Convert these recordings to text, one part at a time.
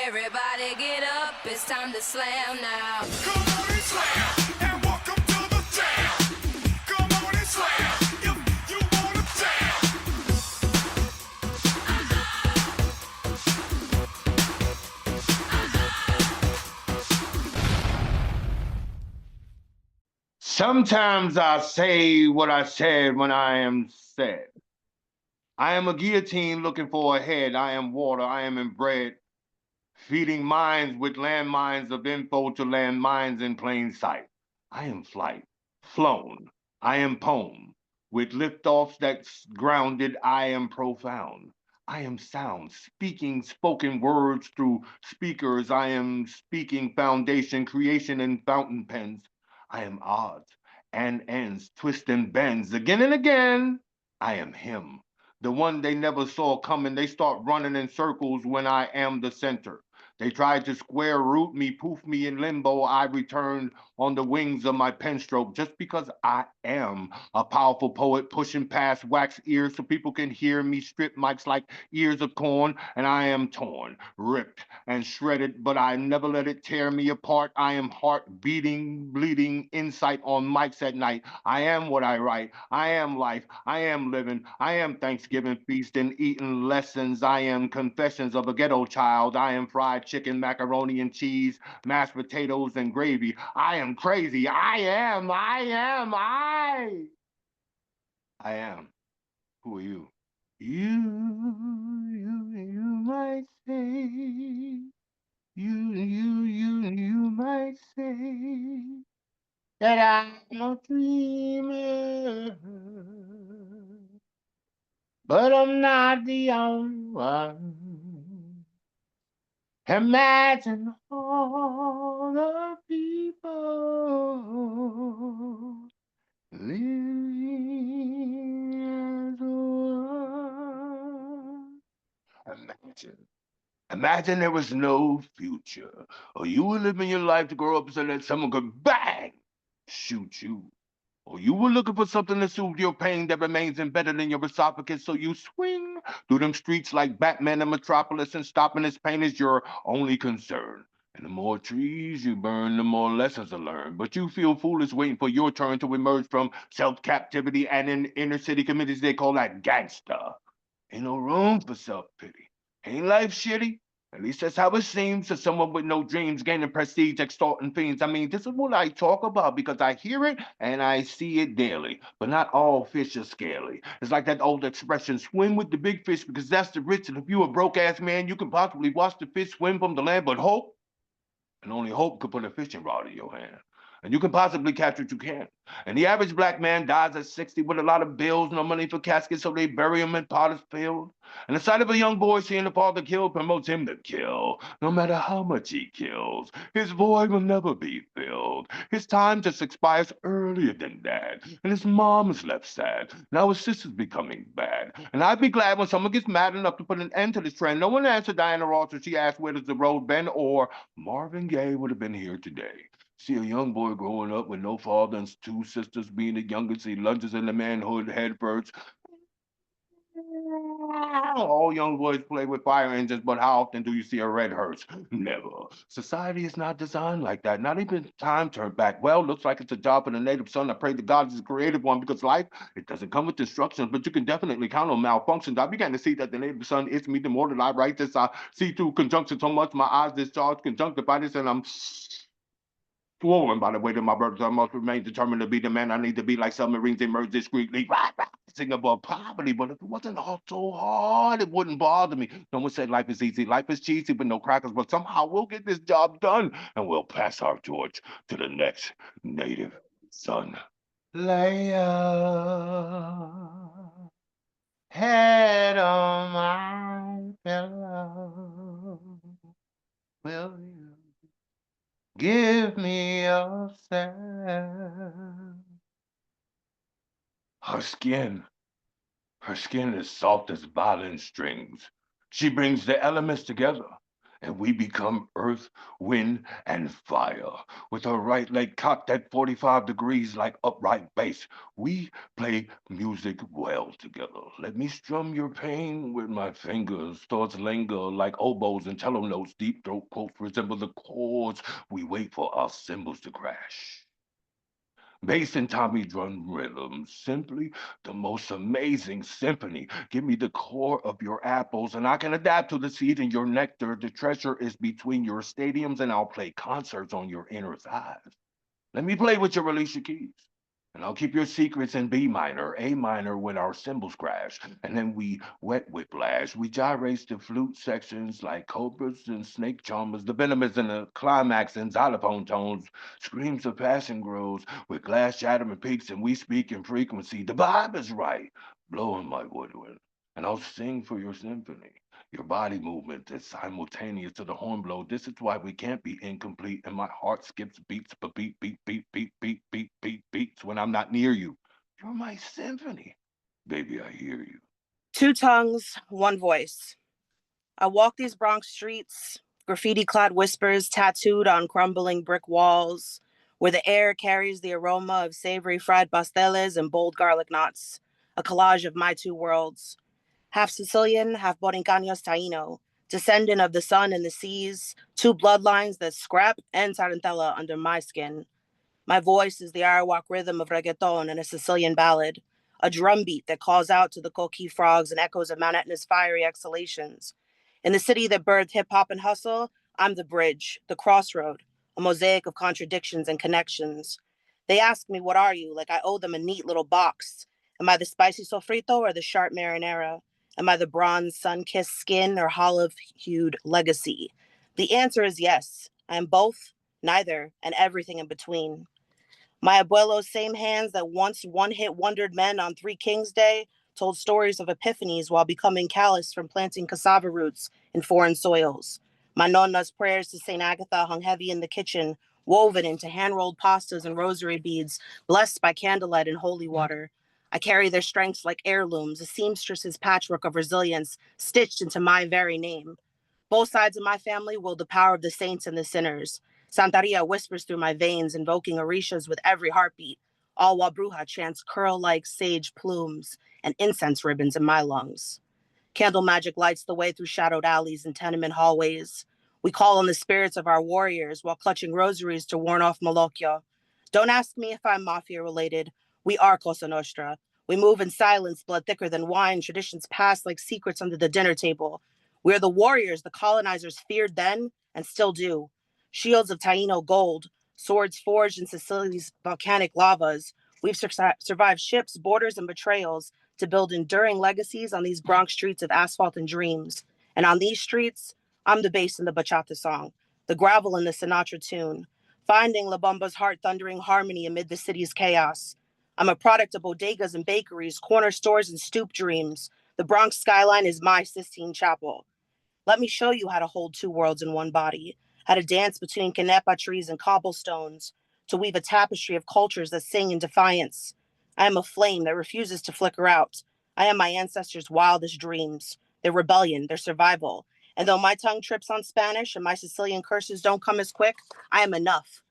Everybody get up, it's time to slam now. Come on and slam, and welcome to the jam. Come on and slam, if you wanna jam. Sometimes I say what I said when I am said. I am a guillotine looking for a head. I am water, I am inbred, feeding minds with landmines of info to landmines in plain sight. I am flight, flown. I am poem, with liftoffs that's grounded. I am profound. I am sound, speaking spoken words through speakers. I am speaking foundation, creation in fountain pens. I am odds and ends, twist and bends. Again and again, I am him. The one they never saw coming. They start running in circles when I am the center. They tried to square root me, poof me in limbo. I returned on the wings of my pen stroke just because I am a powerful poet pushing past wax ears so people can hear me strip mics like ears of corn. And I am torn, ripped, and shredded, but I never let it tear me apart. I am heart beating, bleeding insight on mics at night. I am what I write. I am life. I am living. I am Thanksgiving feast and eating lessons. I am confessions of a ghetto child. I am fried chicken, macaroni and cheese, mashed potatoes and gravy. I am crazy. I am. Who are you? You might say, you might say that I'm a dreamer, but I'm not the only one. Imagine all the people living as one. Imagine there was no future, or you were living your life to grow up so that someone could bang, shoot you. Or you were looking for something to soothe your pain that remains embedded in your esophagus, so you swing through them streets like Batman in Metropolis, and stopping this pain is your only concern. And the more trees you burn, the more lessons are learned. But you feel foolish waiting for your turn to emerge from self-captivity, and in inner city communities, they call that gangster. Ain't no room for self-pity. Ain't life shitty? At least that's how it seems to someone with no dreams, gaining prestige, extorting fiends. I mean, this is what I talk about because I hear it and I see it daily. But not all fish are scaly. It's like that old expression, swim with the big fish because that's the rich. And if you a broke-ass man, you can possibly watch the fish swim from the land, but hope, and only hope could put a fishing rod in your hand. And you can possibly catch what you can. And the average black man dies at 60 with a lot of bills, no money for caskets, so they bury him in Potter's Field. And the sight of a young boy seeing the father killed promotes him to kill, no matter how much he kills. His void will never be filled. His time just expires earlier than that. And his mom is left sad. Now his sister's becoming bad. And I'd be glad when someone gets mad enough to put an end to this trend. No one answered Diana Ross when she asked, where does the road been? Or Marvin Gaye would have been here today. See a young boy growing up with no father and two sisters being the youngest, he lunges into manhood head first. All young boys play with fire engines, but how often do you see a red hearse? Never. Society is not designed like that. Not even time turned back. Well, looks like it's a job for the native son. I pray to God it's a creative one because life, it doesn't come with instructions, but you can definitely count on malfunctions. I began to see that the native son is me. The more that I write this, I see through conjunction so much. My eyes discharge conjunctivitis, and I'm swollen by the weight of my burdens. I must remain determined to be the man I need to be, like submarines emerge discreetly, rising above poverty. But if it wasn't all so hard, it wouldn't bother me. No one said life is easy. Life is cheesy, but no crackers. But somehow we'll get this job done, and we'll pass our torch to the next native son. Leia, head on my pillow, will you give me yourself? Her skin is soft as violin strings. She brings the elements together. and we become earth, wind, and fire. With our right leg cocked at 45 degrees like upright bass, we play music well together. Let me strum your pain with my fingers. Thoughts linger like oboes and cello notes. Deep throat quotes resemble the chords. We wait for our cymbals to crash. Bass and Tommy drum rhythms, simply the most amazing symphony. Give me the core of your apples, and I can adapt to the seed in your nectar. The treasure is between your stadiums, and I'll play concerts on your inner thighs. Let me play with your Alicia Keys. And I'll keep your secrets in B minor, A minor when our cymbals crash. And then we wet whiplash. We gyrate the flute sections like cobras and snake charmers. The venom is in the climax and xylophone tones. Screams of passion grows with glass shattering peaks, and we speak in frequency. The vibe is right. Blowing my woodwind. And I'll sing for your symphony. Your body movement is simultaneous to the horn blow. This is why we can't be incomplete, and my heart skips beats, but beat, beat, beat, beat, beat, beat, beat, beats when I'm not near you. You're my symphony. Baby, I hear you. Two tongues, one voice. I walk these Bronx streets, graffiti-clad whispers tattooed on crumbling brick walls, where the air carries the aroma of savory fried pasteles and bold garlic knots, a collage of my two worlds. Half Sicilian, half Borincanos Taino, descendant of the sun and the seas, two bloodlines that scrap and tarantella under my skin. My voice is the Arawak rhythm of reggaeton and a Sicilian ballad, a drumbeat that calls out to the coqui frogs and echoes of Mount Etna's fiery exhalations. In the city that birthed hip-hop and hustle, I'm the bridge, the crossroad, a mosaic of contradictions and connections. They ask me, what are you? Like I owe them a neat little box. Am I the spicy sofrito or the sharp marinara? Am I the bronze sun-kissed skin or olive-hued legacy? The answer is yes. I am both, neither, and everything in between. My abuelo's same hands that once one-hit wondered men on Three Kings Day told stories of epiphanies while becoming callous from planting cassava roots in foreign soils. My nonna's prayers to St. Agatha hung heavy in the kitchen, woven into hand-rolled pastas and rosary beads, blessed by candlelight and holy water. I carry their strengths like heirlooms, a seamstress's patchwork of resilience stitched into my very name. Both sides of my family wield the power of the saints and the sinners. Santaria whispers through my veins, invoking orishas with every heartbeat, all while Bruja chants curl-like sage plumes and incense ribbons in my lungs. Candle magic lights the way through shadowed alleys and tenement hallways. We call on the spirits of our warriors while clutching rosaries to warn off Malokya. Don't ask me if I'm mafia-related. We are Cosa Nostra. We move in silence, blood thicker than wine, traditions pass like secrets under the dinner table. We're the warriors the colonizers feared then and still do. Shields of Taino gold, swords forged in Sicily's volcanic lavas. We've survived ships, borders, and betrayals to build enduring legacies on these Bronx streets of asphalt and dreams. And on these streets, I'm the bass in the bachata song, the gravel in the Sinatra tune, finding La Bamba's heart-thundering harmony amid the city's chaos. I'm a product of bodegas and bakeries, corner stores, and stoop dreams. The Bronx skyline is my Sistine Chapel. Let me show you how to hold two worlds in one body, how to dance between canepa trees and cobblestones, to weave a tapestry of cultures that sing in defiance. I am a flame that refuses to flicker out. I am my ancestors' wildest dreams, their rebellion, their survival. And though my tongue trips on Spanish and my Sicilian curses don't come as quick, I am enough.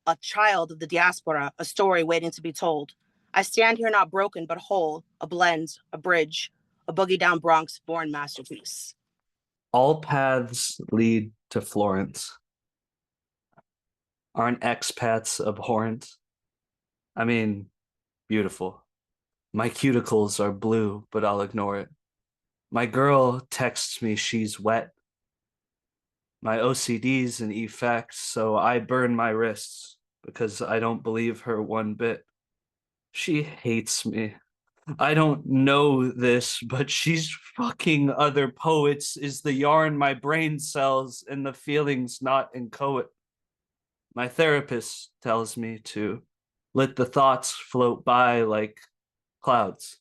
A child of the diaspora, a story waiting to be told. I stand here not broken but whole, a blend, a bridge, a boogie down Bronx born masterpiece. All paths lead to Florence. Aren't expats abhorrent? I mean, beautiful. My cuticles are blue, but I'll ignore it. My girl texts me she's wet. My OCD's an effect, so I burn my wrists because I don't believe her one bit. She hates me. I don't know this, but she's fucking other poets is the yarn my brain sells and the feelings not inchoate. My therapist tells me to let the thoughts float by like clouds.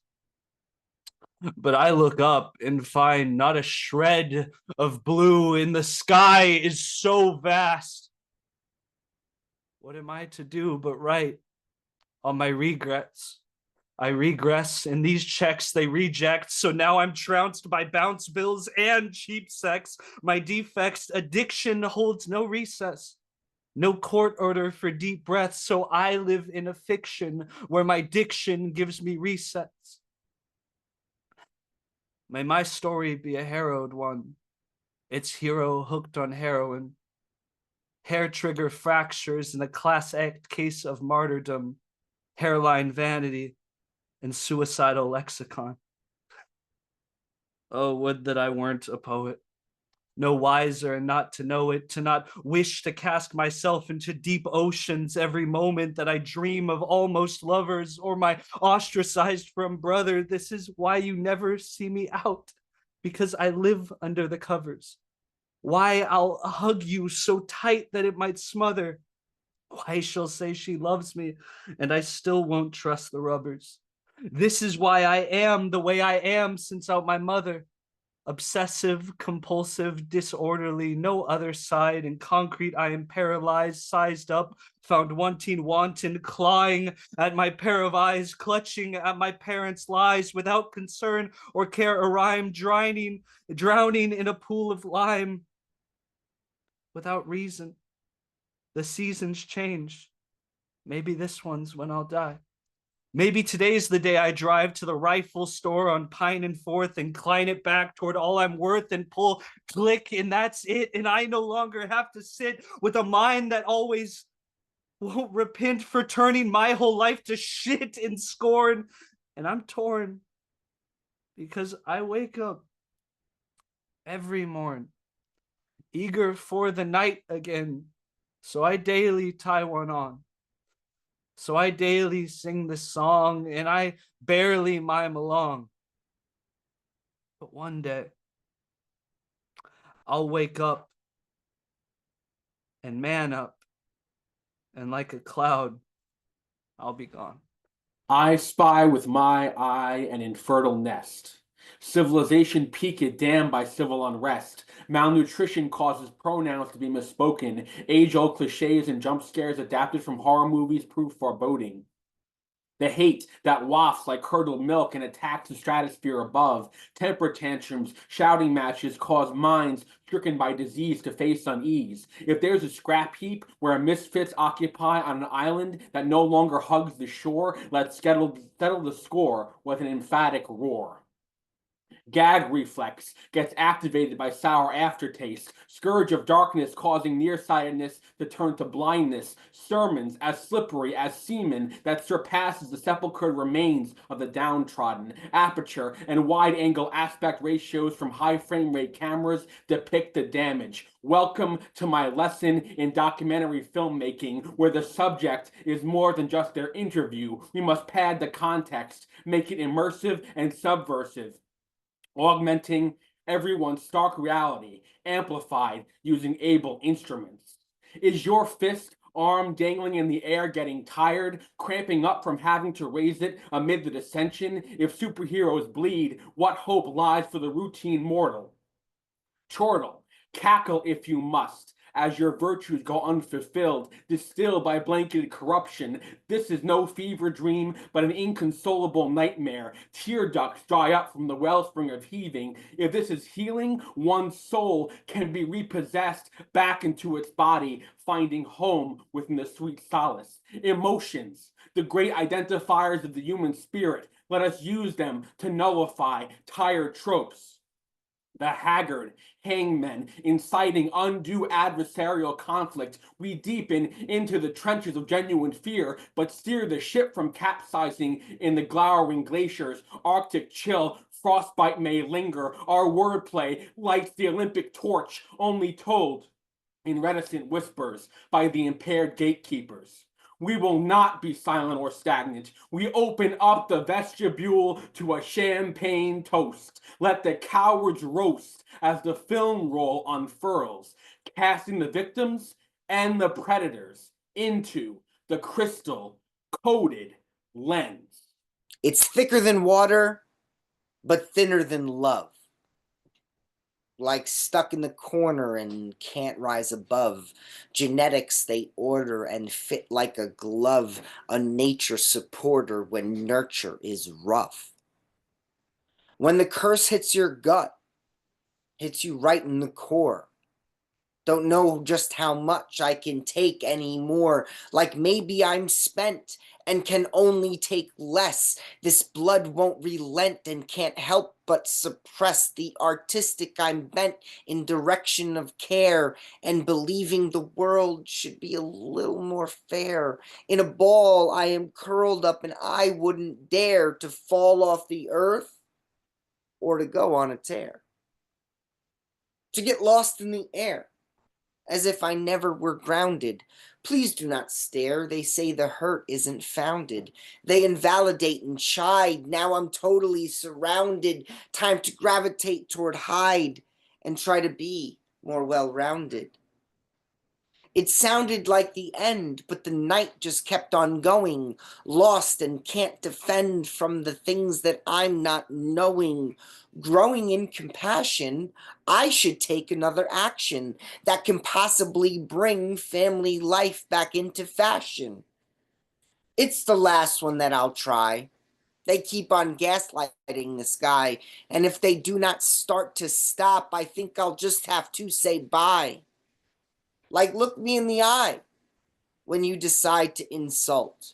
But I look up and find not a shred of blue in the sky is so vast. What am I to do but write on my regrets? I regress, and these checks they reject, so now I'm trounced by bounce bills and cheap sex. My defects, addiction holds no recess, no court order for deep breaths, so I live in a fiction where my diction gives me resets. May my story be a harrowed one, its hero hooked on heroin, hair trigger fractures in a class act case of martyrdom, hairline vanity, and suicidal lexicon. Oh, would that I weren't a poet, no wiser and not to know it, to not wish to cast myself into deep oceans every moment that I dream of almost lovers or my ostracized from brother. This is why you never see me out, because I live under the covers. Why I'll hug you so tight that it might smother. Why she'll say she loves me and I still won't trust the rubbers. This is why I am the way I am since out my mother. Obsessive, compulsive, disorderly, no other side. In concrete, I am paralyzed, sized up, found wanting, wanton, clawing at my pair of eyes, clutching at my parents' lies, without concern or care or rhyme, drowning in a pool of lime. Without reason, the seasons change. Maybe this one's when I'll die. Maybe today's the day I drive to the rifle store on Pine and Fourth, incline it back toward all I'm worth and pull click, and that's it. And I no longer have to sit with a mind that always won't repent for turning my whole life to shit and scorn. And I'm torn because I wake up every morn, eager for the night again. So I daily tie one on. So I daily sing the song, and I barely mime along. But one day, I'll wake up and man up, and like a cloud, I'll be gone. I spy with my eye an infertile nest. Civilization peaked, damned by civil unrest. Malnutrition causes pronouns to be misspoken. Age-old cliches and jump scares adapted from horror movies prove foreboding. The hate that wafts like curdled milk and attacks the stratosphere above. Temper tantrums, shouting matches cause minds stricken by disease to face unease. If there's a scrap heap where misfits occupy on an island that no longer hugs the shore, let's settle the score with an emphatic roar. Gag reflex gets activated by sour aftertaste. Scourge of darkness causing nearsightedness to turn to blindness. Sermons as slippery as semen that surpasses the sepulchred remains of the downtrodden. Aperture and wide-angle aspect ratios from high frame rate cameras depict the damage. Welcome to my lesson in documentary filmmaking, where the subject is more than just their interview. We must pad the context, make it immersive and subversive, augmenting everyone's stark reality, amplified using able instruments. Is your fist, arm dangling in the air, getting tired, cramping up from having to raise it amid the dissension? If superheroes bleed, what hope lies for the routine mortal? Chortle, cackle if you must, as your virtues go unfulfilled, distilled by blanketed corruption. This is no fever dream, but an inconsolable nightmare. Tear ducts dry up from the wellspring of heaving. If this is healing, one's soul can be repossessed back into its body, finding home within the sweet solace. Emotions, the great identifiers of the human spirit. Let us use them to nullify tired tropes. The haggard hangmen inciting undue adversarial conflict. We deepen into the trenches of genuine fear, but steer the ship from capsizing in the glowering glaciers. Arctic chill, frostbite may linger. Our wordplay lights the Olympic torch, only told in reticent whispers by the impaired gatekeepers. We will not be silent or stagnant. We open up the vestibule to a champagne toast. Let the cowards roast as the film roll unfurls, casting the victims and the predators into the crystal-coated lens. It's thicker than water, but thinner than love. like stuck in the corner and can't rise above. Genetics they order and fit like a glove, a nature supporter when nurture is rough. When the curse hits your gut, hits you right in the core. Don't know just how much I can take anymore. Like maybe I'm spent and can only take less. This blood won't relent and can't help but suppress the artistic I'm bent in direction of care and believing the world should be a little more fair. In a ball I am curled up and I wouldn't dare to fall off the earth or to go on a tear. To get lost in the air, as if I never were grounded. Please do not stare, they say the hurt isn't founded. They invalidate and chide, now I'm totally surrounded. Time to gravitate toward hide and try to be more well-rounded. It sounded like the end, but the night just kept on going, lost and can't defend from the things that I'm not knowing. Growing in compassion, I should take another action that can possibly bring family life back into fashion. It's the last one that I'll try. They keep on gaslighting this guy, and if they do not start to stop, I think I'll just have to say bye. Like, look me in the eye when you decide to insult,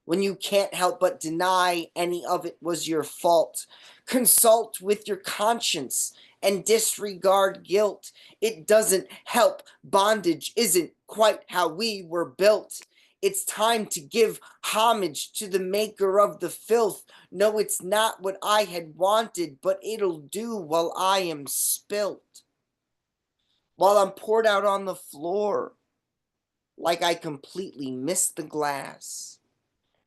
when you can't help but deny any of it was your fault. Consult with your conscience and disregard guilt. It doesn't help. Bondage isn't quite how we were built. It's time to give homage to the maker of the filth. No, it's not what I had wanted, but it'll do while I am spilt. While I'm poured out on the floor, like I completely missed the glass.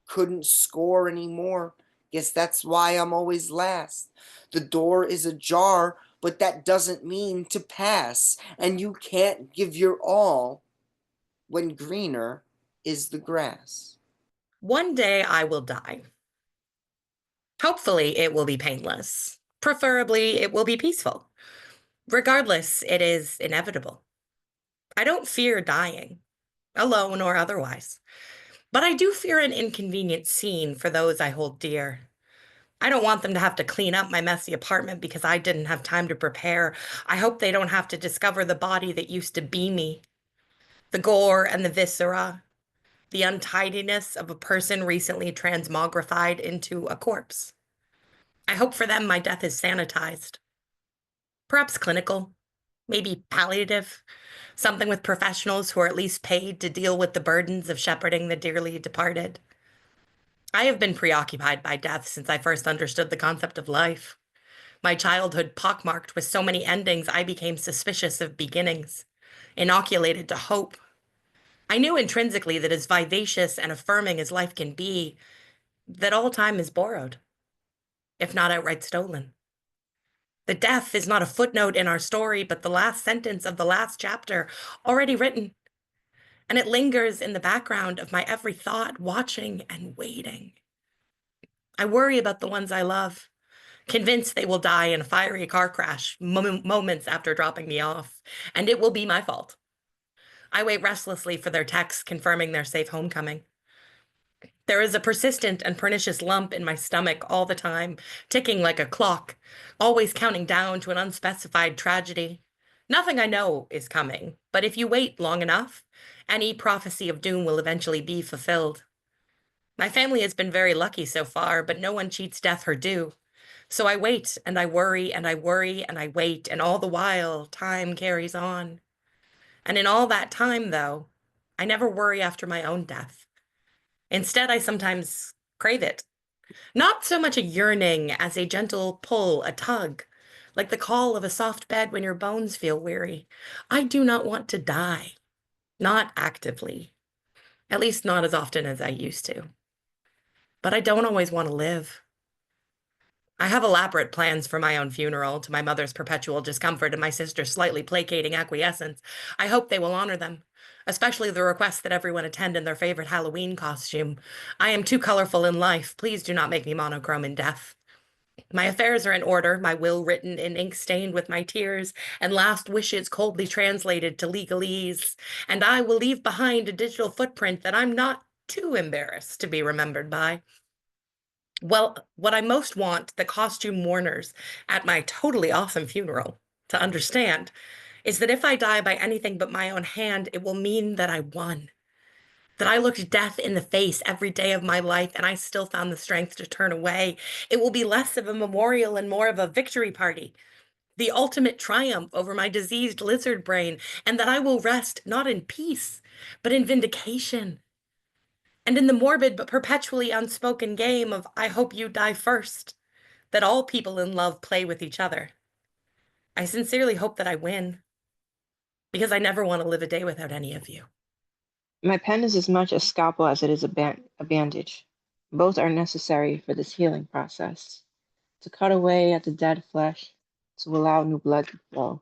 Couldn't score anymore. Guess that's why I'm always last. The door is ajar, but that doesn't mean to pass. And you can't give your all when greener is the grass. One day I will die. Hopefully it will be painless. Preferably it will be peaceful. Regardless, it is inevitable. I don't fear dying, alone or otherwise. But I do fear an inconvenient scene for those I hold dear. I don't want them to have to clean up my messy apartment because I didn't have time to prepare. I hope they don't have to discover the body that used to be me. The gore and the viscera, the untidiness of a person recently transmogrified into a corpse. I hope for them my death is sanitized. Perhaps clinical, maybe palliative, something with professionals who are at least paid to deal with the burdens of shepherding the dearly departed. I have been preoccupied by death since I first understood the concept of life. My childhood pockmarked with so many endings, I became suspicious of beginnings, inoculated to hope. I knew intrinsically that as vivacious and affirming as life can be, that all time is borrowed, if not outright stolen. The death is not a footnote in our story, but the last sentence of the last chapter, already written. And it lingers in the background of my every thought, watching and waiting. I worry about the ones I love, convinced they will die in a fiery car crash moments after dropping me off, and it will be my fault. I wait restlessly for their texts confirming their safe homecoming. There is a persistent and pernicious lump in my stomach all the time, ticking like a clock, always counting down to an unspecified tragedy. Nothing I know is coming, but if you wait long enough, any prophecy of doom will eventually be fulfilled. My family has been very lucky so far, but no one cheats death her due. So I wait, and I worry, and I worry, and I wait, and all the while, time carries on. And in all that time, though, I never worry after my own death. Instead, I sometimes crave it. Not so much a yearning as a gentle pull, a tug, like the call of a soft bed when your bones feel weary. I do not want to die. Not actively. At least not as often as I used to. But I don't always want to live. I have elaborate plans for my own funeral, to my mother's perpetual discomfort and my sister's slightly placating acquiescence. I hope they will honor them, especially the request that everyone attend in their favorite Halloween costume. I am too colorful in life. Please do not make me monochrome in death. My affairs are in order, my will written in ink stained with my tears, and last wishes coldly translated to legalese, and I will leave behind a digital footprint that I'm not too embarrassed to be remembered by. Well, what I most want the costume mourners at my totally awesome funeral to understand is that if I die by anything but my own hand, it will mean that I won. That I looked death in the face every day of my life and I still found the strength to turn away. It will be less of a memorial and more of a victory party. The ultimate triumph over my diseased lizard brain, and that I will rest not in peace, but in vindication. And in the morbid but perpetually unspoken game of I hope you die first, that all people in love play with each other. I sincerely hope that I win, because I never want to live a day without any of you. My pen is as much a scalpel as it is a bandage. Both are necessary for this healing process. To cut away at the dead flesh, to allow new blood to flow,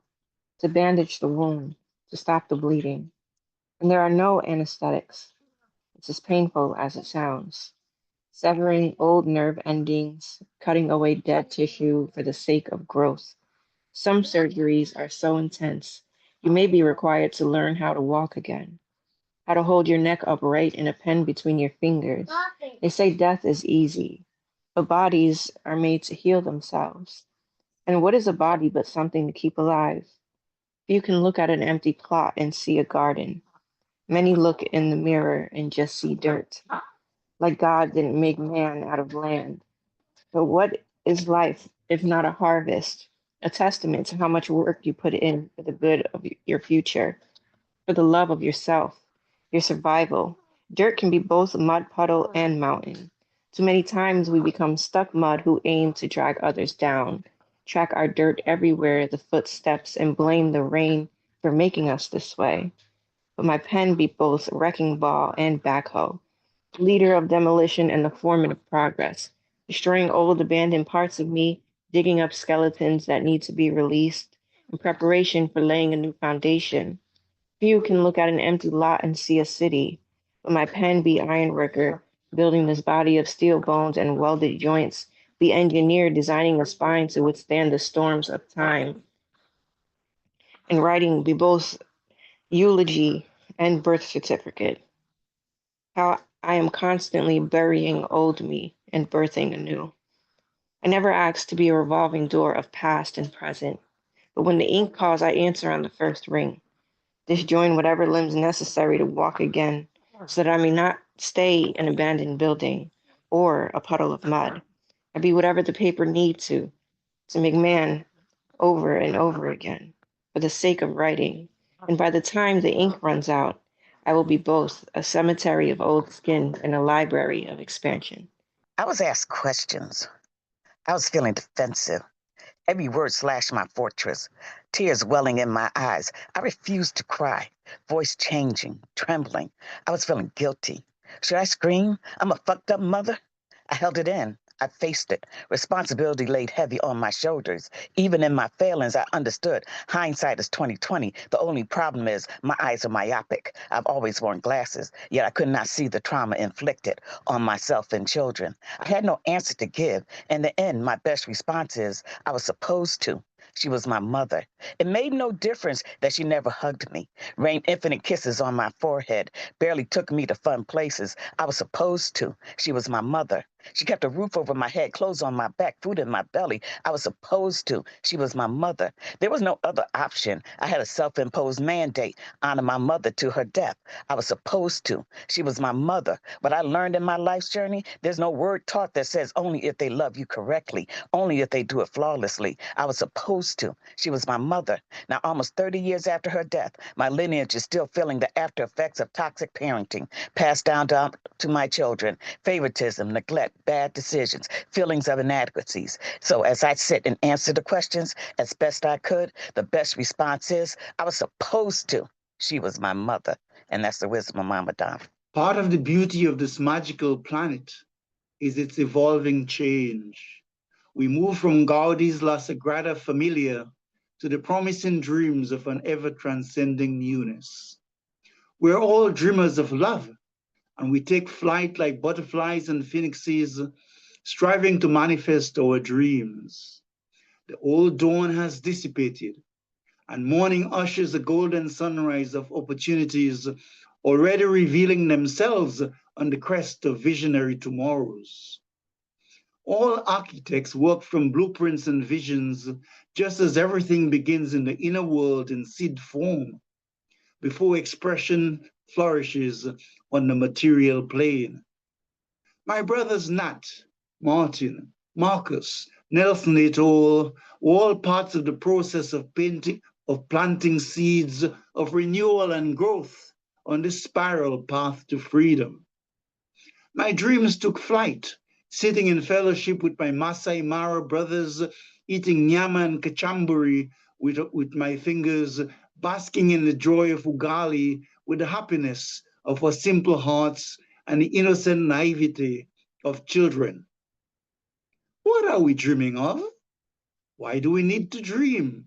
to bandage the wound, to stop the bleeding. And there are no anesthetics. It's as painful as it sounds. Severing old nerve endings, cutting away dead tissue for the sake of growth. Some surgeries are so intense, you may be required to learn how to walk again, how to hold your neck upright in a pen between your fingers. They say death is easy, but bodies are made to heal themselves. And what is a body but something to keep alive? You can look at an empty plot and see a garden. Many look in the mirror and just see dirt, like God didn't make man out of land. But what is life if not a harvest, a testament to how much work you put in for the good of your future, for the love of yourself, your survival? Dirt can be both mud puddle and mountain. Too many times we become stuck mud who aim to drag others down, track our dirt everywhere, the footsteps, and blame the rain for making us this way. But my pen be both wrecking ball and backhoe, leader of demolition and the foreman of progress, destroying old abandoned parts of me, digging up skeletons that need to be released, in preparation for laying a new foundation. Few can look at an empty lot and see a city, but my pen be ironworker, building this body of steel bones and welded joints, be engineer designing a spine to withstand the storms of time, and writing be both eulogy and birth certificate. How I am constantly burying old me and birthing anew. I never asked to be a revolving door of past and present, but when the ink calls, I answer on the first ring. Disjoin whatever limbs necessary to walk again, so that I may not stay an abandoned building or a puddle of mud. I be whatever the paper needs to make man over and over again, for the sake of writing. And by the time the ink runs out, I will be both a cemetery of old skin and a library of expansion. I was asked questions. I was feeling defensive. Every word slashed my fortress, tears welling in my eyes. I refused to cry, voice changing, trembling. I was feeling guilty. Should I scream? I'm a fucked up mother? I held it in. I faced it. Responsibility laid heavy on my shoulders. Even in my failings, I understood. Hindsight is 20/20. The only problem is my eyes are myopic. I've always worn glasses, yet I could not see the trauma inflicted on myself and children. I had no answer to give. In the end, my best response is I was supposed to. She was my mother. It made no difference that she never hugged me, rained infinite kisses on my forehead, barely took me to fun places. I was supposed to. She was my mother. She kept a roof over my head, clothes on my back, food in my belly. I was supposed to. She was my mother. There was no other option. I had a self-imposed mandate, honor my mother to her death. I was supposed to. She was my mother. What I learned in my life's journey, there's no word taught that says only if they love you correctly, only if they do it flawlessly. I was supposed to. She was my mother. Now, almost 30 years after her death, my lineage is still feeling the after effects of toxic parenting, passed down to my children, favoritism, neglect, bad decisions, feelings of inadequacies. So as I sit and answer the questions as best I could, the best response is, I was supposed to. She was my mother. And that's the wisdom of Mama Donna. Part of the beauty of this magical planet is its evolving change. We move from Gaudi's La Sagrada Familia to the promising dreams of an ever-transcending newness. We're all dreamers of love, and we take flight like butterflies and phoenixes striving to manifest our dreams. The old dawn has dissipated, and morning ushers a golden sunrise of opportunities already revealing themselves on the crest of visionary tomorrows. All architects work from blueprints and visions, just as everything begins in the inner world in seed form, before expression flourishes on the material plane. My brothers Nat, Martin, Marcus, Nelson et al. Were all parts of the process of planting seeds of renewal and growth on this spiral path to freedom. My dreams took flight, sitting in fellowship with my Masai Mara brothers, eating nyama and kachamburi with my fingers, basking in the joy of Ugali with the happiness of our simple hearts and the innocent naivety of children. What are we dreaming of? Why do we need to dream?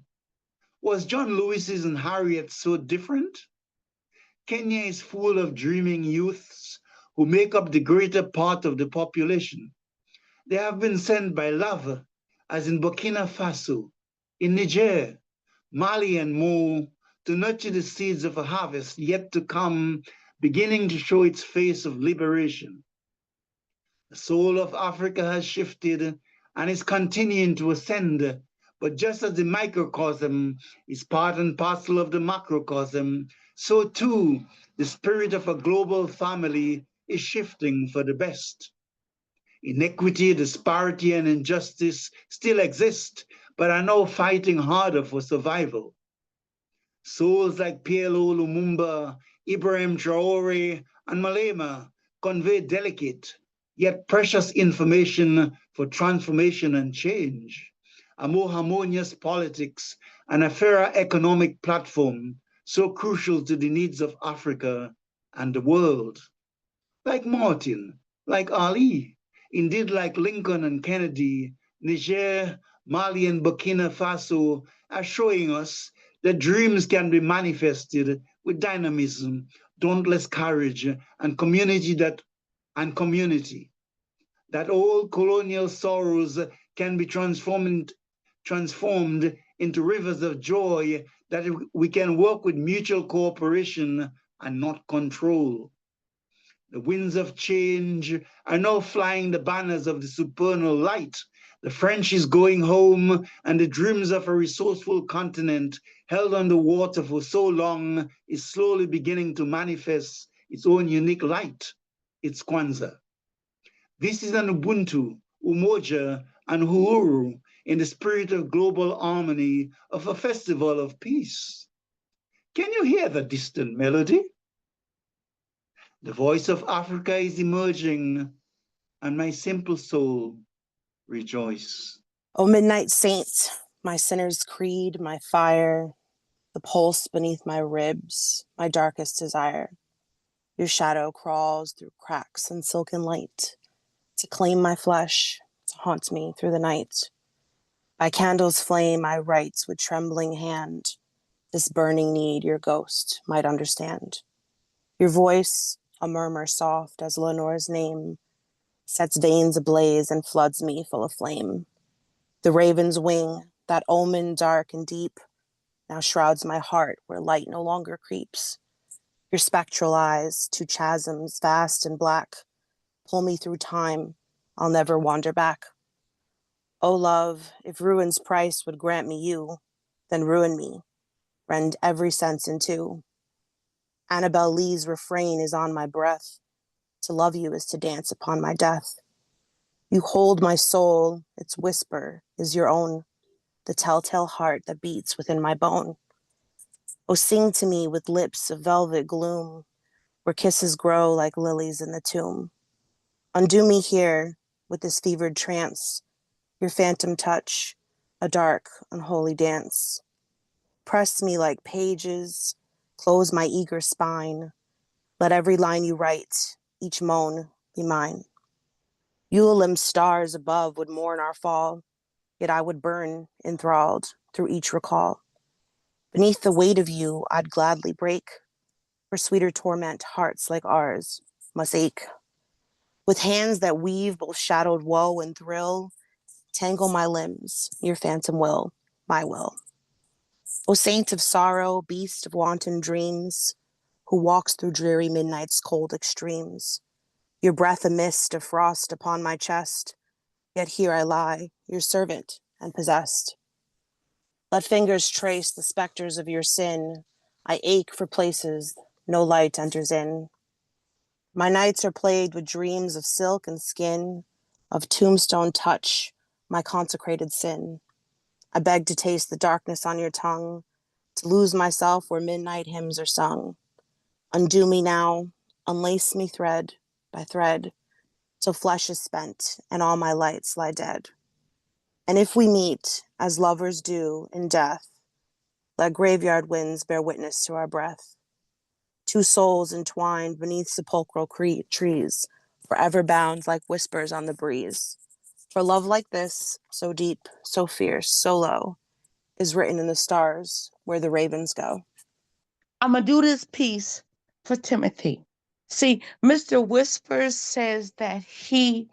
Was John Lewis's and Harriet so different? Kenya is full of dreaming youths who make up the greater part of the population. They have been sent by love, as in Burkina Faso, in Niger, Mali, and more, to nurture the seeds of a harvest yet to come, beginning to show its face of liberation. The soul of Africa has shifted and is continuing to ascend, but just as the microcosm is part and parcel of the macrocosm, so too the spirit of a global family is shifting for the best. Inequity, disparity, and injustice still exist, but are now fighting harder for survival. Souls like PLO Lumumba, Ibrahim Traore, and Malema convey delicate yet precious information for transformation and change, a more harmonious politics, and a fairer economic platform so crucial to the needs of Africa and the world. Like Martin, like Ali, indeed like Lincoln and Kennedy, Niger, Mali, and Burkina Faso are showing us that dreams can be manifested with dynamism, dauntless courage, and community. That old colonial sorrows can be transformed into rivers of joy, that we can work with mutual cooperation and not control. The winds of change are now flying the banners of the supernal light. The French is going home, and the dreams of a resourceful continent held underwater for so long is slowly beginning to manifest its own unique light, its Kwanzaa. This is an Ubuntu, Umoja, and Uhuru in the spirit of global harmony of a festival of peace. Can you hear the distant melody? The voice of Africa is emerging, and my simple soul rejoice. O midnight saint, my sinner's creed, my fire, the pulse beneath my ribs, my darkest desire. Your shadow crawls through cracks and silken light to claim my flesh, to haunt me through the night. By candle's flame I write with trembling hand this burning need your ghost might understand. Your voice, a murmur soft as Lenore's name, sets veins ablaze and floods me full of flame. The raven's wing, that omen dark and deep, now shrouds my heart where light no longer creeps. Your spectral eyes, two chasms vast and black, pull me through time, I'll never wander back. O love, if ruin's price would grant me you, then ruin me, rend every sense in two. Annabel Lee's refrain is on my breath, to love you is to dance upon my death. You hold my soul, its whisper is your own, the telltale heart that beats within my bone. Oh, sing to me with lips of velvet gloom, where kisses grow like lilies in the tomb. Undo me here with this fevered trance, your phantom touch, a dark, unholy dance. Press me like pages, close my eager spine. Let every line you write, each moan, be mine. Ullalim's stars above would mourn our fall, yet I would burn, enthralled, through each recall. Beneath the weight of you, I'd gladly break, for sweeter torment hearts like ours must ache. With hands that weave both shadowed woe and thrill, tangle my limbs, your phantom will, my will. O saint of sorrow, beast of wanton dreams, who walks through dreary midnight's cold extremes, your breath a mist of frost upon my chest, yet here I lie, your servant and possessed. Let fingers trace the specters of your sin, I ache for places no light enters in. My nights are plagued with dreams of silk and skin, of tombstone touch, my consecrated sin. I beg to taste the darkness on your tongue, to lose myself where midnight hymns are sung. Undo me now, unlace me thread by thread, till flesh is spent and all my lights lie dead. And if we meet, as lovers do, in death, let graveyard winds bear witness to our breath. Two souls entwined beneath sepulchral trees, forever bound like whispers on the breeze. For love like this, so deep, so fierce, so low, is written in the stars where the ravens go. I'm going to do this piece for Timothy. See, Mr. Whispers says that he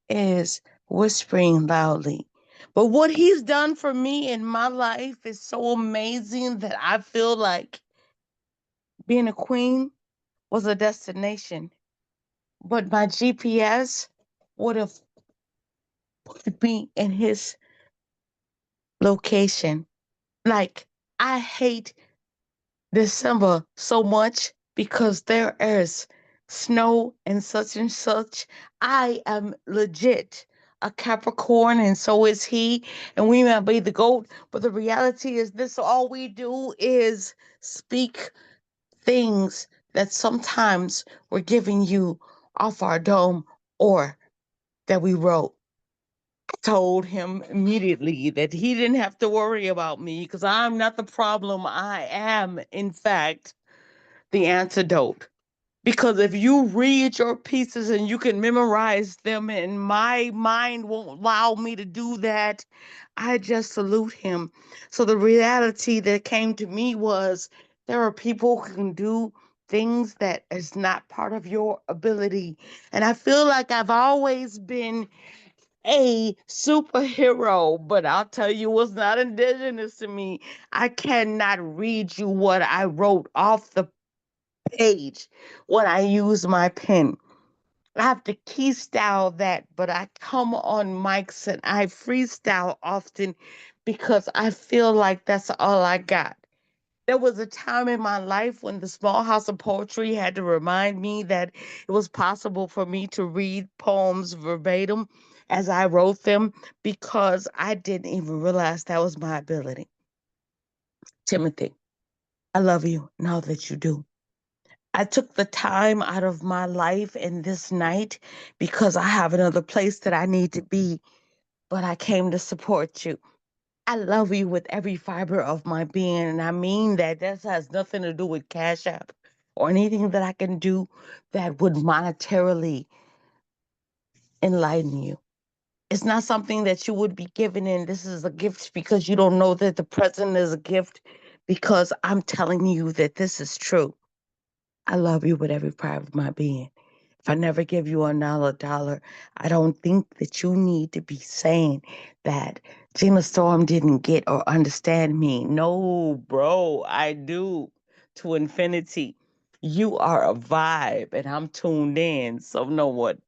is whispering loudly. But what he's done for me in my life is so amazing that I feel like being a queen was a destination. But my GPS would have put me in his location. Like, I hate December so much because there is snow and such. I am legit a Capricorn, and so is he, and we might be the GOAT, but the reality is this: all we do is speak things that sometimes we're giving you off our dome or that we wrote. I told him immediately that he didn't have to worry about me because I'm not the problem. I am, in fact, the antidote. Because if you read your pieces and you can memorize them, and my mind won't allow me to do that, I just salute him. So the reality that came to me was there are people who can do things that is not part of your ability. And I feel like I've always been a superhero, but I'll tell you what's not indigenous to me. I cannot read you what I wrote off the page when I use my pen. I have to key style that, but I come on mics and I freestyle often because I feel like that's all I got. There was a time in my life when the Small House of Poetry had to remind me that it was possible for me to read poems verbatim as I wrote them because I didn't even realize that was my ability. Timothy, I love you now that you do. I took the time out of my life in this night because I have another place that I need to be, but I came to support you. I love you with every fiber of my being, and I mean that. This has nothing to do with Cash App or anything that I can do that would monetarily enlighten you. It's not something that you would be given in. This is a gift because you don't know that the present is a gift, because I'm telling you that this is true. I love you with every part of my being. If I never give you another dollar, I don't think that you need to be saying that Gina Storm didn't get or understand me. No, bro, I do, to infinity. You are a vibe and I'm tuned in. So know what?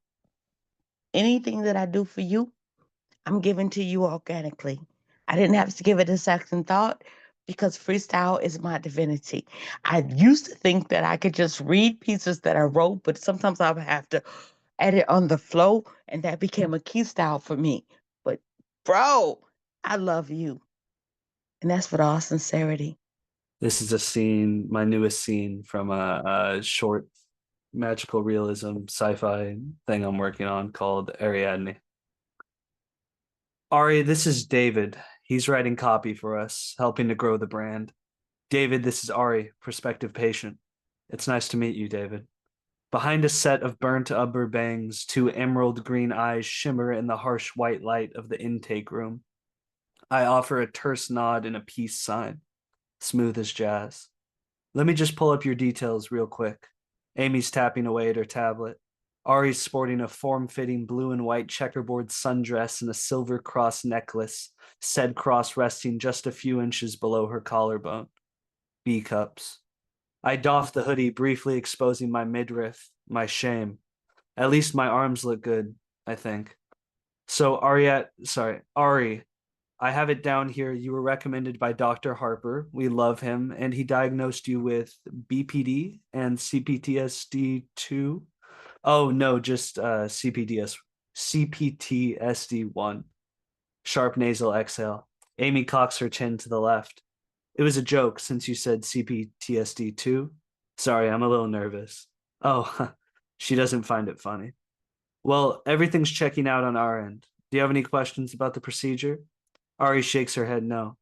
Anything that I do for you, I'm giving to you organically. I didn't have to give it a second thought because freestyle is my divinity. I used to think that I could just read pieces that I wrote, but sometimes I would have to edit on the flow, and that became a key style for me. But bro, I love you. And that's with all sincerity. This is a scene, my newest scene from a short magical realism sci-fi thing I'm working on called Ariadne. Ari, this is David. He's writing copy for us, helping to grow the brand. David, this is Ari, prospective patient. It's nice to meet you, David. Behind a set of burnt umber bangs, two emerald green eyes shimmer in the harsh white light of the intake room. I offer a terse nod and a peace sign, smooth as jazz. Let me just pull up your details real quick. Amy's tapping away at her tablet. Ari's sporting a form-fitting blue and white checkerboard sundress and a silver cross necklace, said cross resting just a few inches below her collarbone. B cups. I doffed the hoodie, briefly exposing my midriff, my shame. At least my arms look good, I think. So Ari, I have it down here. You were recommended by Dr. Harper. We love him, and he diagnosed you with BPD and CPTSD2. Oh no, just CPTSD1. Sharp nasal exhale. Amy cocks her chin to the left. It was a joke since you said CPTSD2. Sorry, I'm a little nervous. Oh, she doesn't find it funny. Well, everything's checking out on our end. Do you have any questions about the procedure? Ari shakes her head no.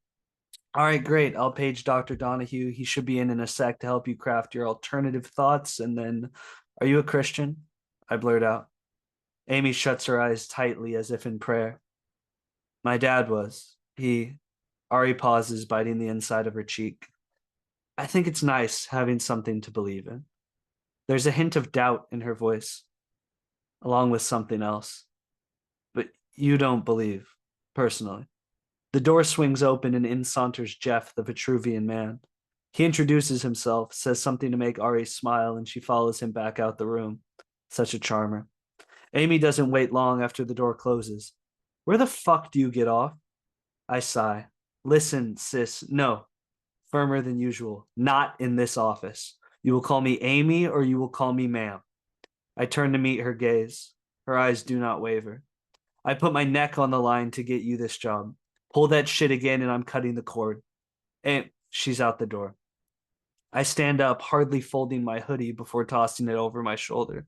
All right, great. I'll page Dr. Donahue. He should be in a sec to help you craft your alternative thoughts. And then, are you a Christian? I blurt out. Amy shuts her eyes tightly as if in prayer. My dad was. Ari pauses, biting the inside of her cheek. I think it's nice having something to believe in. There's a hint of doubt in her voice, along with something else. But you don't believe, personally. The door swings open and in saunters Jeff, the Vitruvian man. He introduces himself, says something to make Ari smile, and she follows him back out the room. Such a charmer. Amy doesn't wait long after the door closes. Where the fuck do you get off? I sigh. Listen, sis, no. Firmer than usual. Not in this office. You will call me Amy or you will call me ma'am. I turn to meet her gaze. Her eyes do not waver. I put my neck on the line to get you this job. Pull that shit again and I'm cutting the cord. And she's out the door. I stand up, hardly folding my hoodie before tossing it over my shoulder.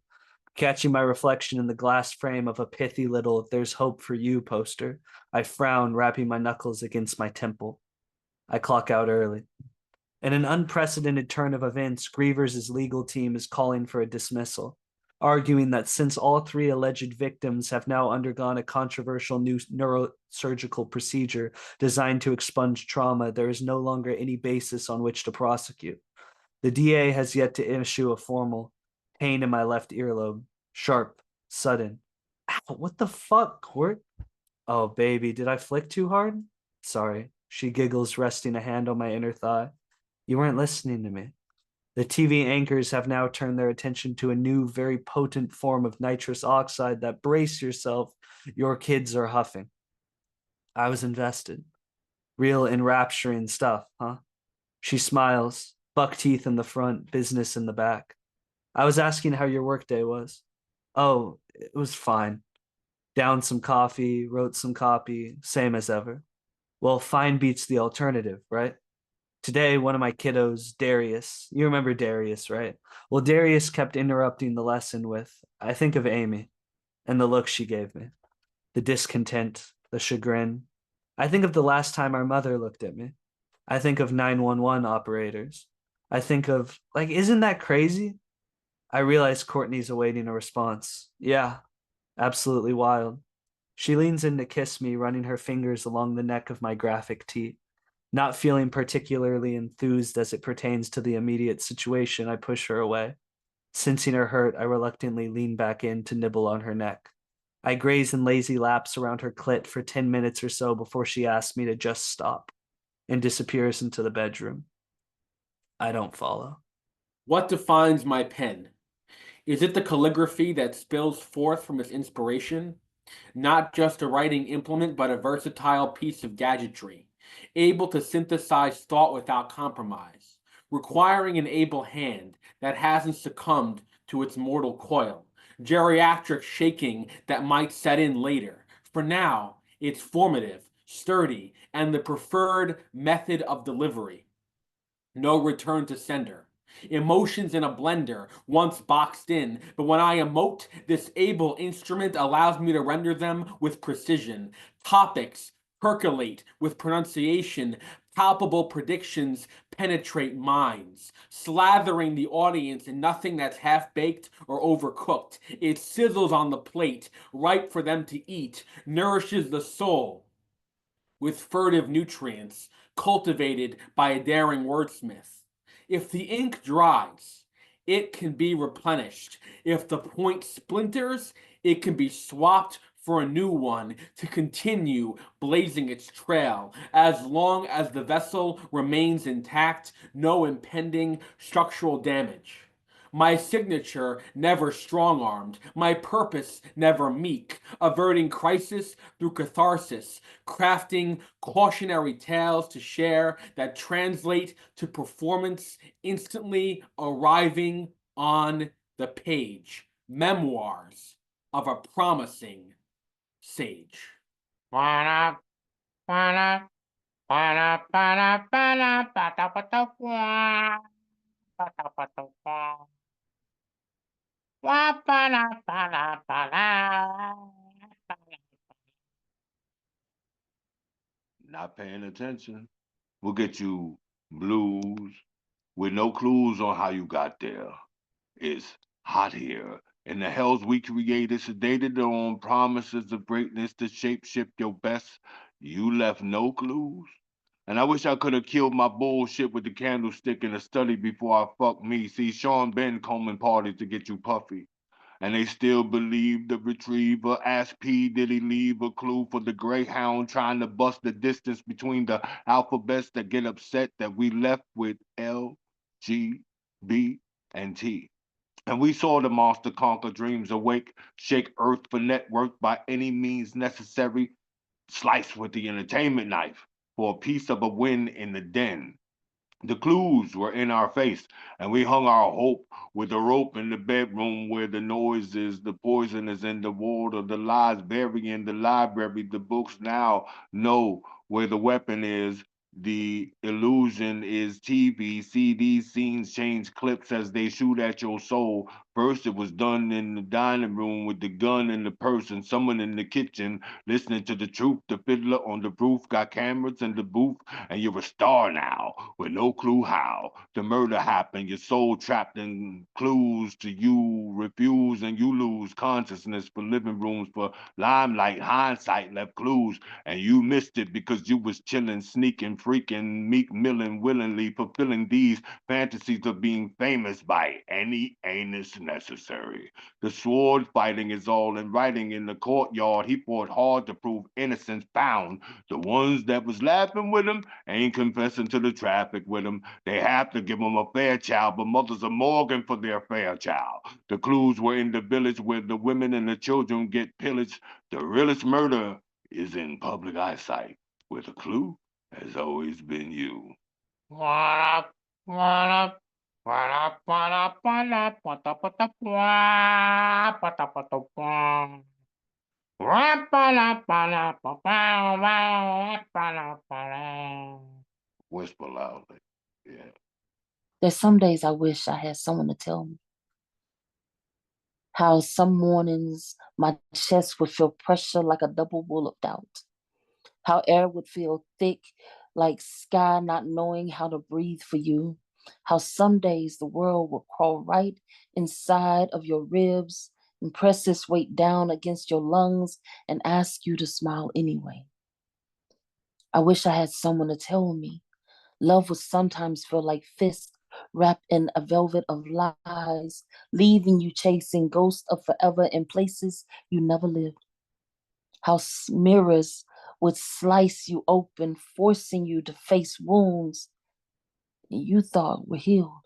Catching my reflection in the glass frame of a pithy little "If There's Hope for You" poster, I frown, rapping my knuckles against my temple. I clock out early. In an unprecedented turn of events, Grievers' legal team is calling for a dismissal, arguing that since all three alleged victims have now undergone a controversial new neurosurgical procedure designed to expunge trauma, there is no longer any basis on which to prosecute. The DA has yet to issue a formal pain in my left earlobe. Sharp, sudden. Ow, what the fuck, Court? Oh, baby, did I flick too hard? Sorry. She giggles, resting a hand on my inner thigh. You weren't listening to me. The TV anchors have now turned their attention to a new, very potent form of nitrous oxide that, brace yourself, your kids are huffing. I was invested. Real enrapturing stuff, huh? She smiles, buck teeth in the front, business in the back. I was asking how your workday was. Oh, it was fine. Downed some coffee, wrote some copy, same as ever. Well, fine beats the alternative, right? Today, one of my kiddos, Darius, you remember Darius, right? Well, Darius kept interrupting the lesson with, I think of Amy, and the look she gave me. The discontent, the chagrin. I think of the last time our mother looked at me. I think of 911 operators. I think of, isn't that crazy? I realize Courtney's awaiting a response. Yeah, absolutely wild. She leans in to kiss me, running her fingers along the neck of my graphic tee. Not feeling particularly enthused as it pertains to the immediate situation, I push her away. Sensing her hurt, I reluctantly lean back in to nibble on her neck. I graze in lazy laps around her clit for 10 minutes or so before she asks me to just stop and disappears into the bedroom. I don't follow. What defines my pen? Is it the calligraphy that spills forth from its inspiration? Not just a writing implement, but a versatile piece of gadgetry, able to synthesize thought without compromise, requiring an able hand that hasn't succumbed to its mortal coil, geriatric shaking that might set in later. For now, it's formative, sturdy, and the preferred method of delivery. No return to sender. Emotions in a blender, once boxed in, but when I emote, this able instrument allows me to render them with precision. Topics percolate with pronunciation. Palpable predictions penetrate minds, slathering the audience in nothing that's half-baked or overcooked. It sizzles on the plate, ripe for them to eat, nourishes the soul with furtive nutrients cultivated by a daring wordsmith. If the ink dries, it can be replenished. If the point splinters, it can be swapped for a new one to continue blazing its trail. As long as the vessel remains intact, no impending structural damage. My signature never strong-armed, my purpose never meek, averting crisis through catharsis, crafting cautionary tales to share that translate to performance instantly arriving on the page. Memoirs of a promising sage. Not paying attention will get you blues with no clues on how you got there. It's hot here, and the hells we created, sedated on promises of greatness to shapeshift your best. You left no clues. And I wish I could have killed my bullshit with the candlestick in the study before I fucked me. See, Sean been combing parties to get you puffy. And they still believe the retriever. Ask P, did he leave a clue for the greyhound trying to bust the distance between the alphabets that get upset that we left with L, G, B, and T? And we saw the monster conquer dreams awake, shake earth for network by any means necessary, slice with the entertainment knife for a piece of a win in the den. The clues were in our face, and we hung our hope with a rope in the bedroom where the noise is, the poison is in the water, the lies bury in the library, the books now know where the weapon is. The illusion is TV, CD scenes change clips as they shoot at your soul. First, it was done in the dining room with the gun in the purse and someone in the kitchen listening to the truth. The fiddler on the roof got cameras in the booth, and you're a star now with no clue how. The murder happened, your soul trapped in clues to you, refuse, and you lose consciousness for living rooms, for limelight, hindsight left clues, and you missed it because you was chilling, sneaking, freaking, meek milling, willingly fulfilling these fantasies of being famous by any anus necessary. The sword fighting is all in writing in the courtyard. He fought hard to prove innocence found. The ones that was laughing with him ain't confessing to the traffic with him. They have to give him a fair child, but mothers are morgan for their fair child. The clues were in the village where the women and the children get pillaged. The realest murder is in public eyesight, where the clue has always been you. What up? What up? What up? What up? What up? What up? What up? What up? What up? Whisper loudly. Yeah. There's some days I wish I had someone to tell me how some mornings my chest would feel pressure like a double wool of doubt, how air would feel thick like sky not knowing how to breathe for you, how some days the world will crawl right inside of your ribs and press its weight down against your lungs and ask you to smile anyway. I wish I had someone to tell me love would sometimes feel like fists wrapped in a velvet of lies, leaving you chasing ghosts of forever in places you never lived. How mirrors would slice you open, forcing you to face wounds you thought were healed.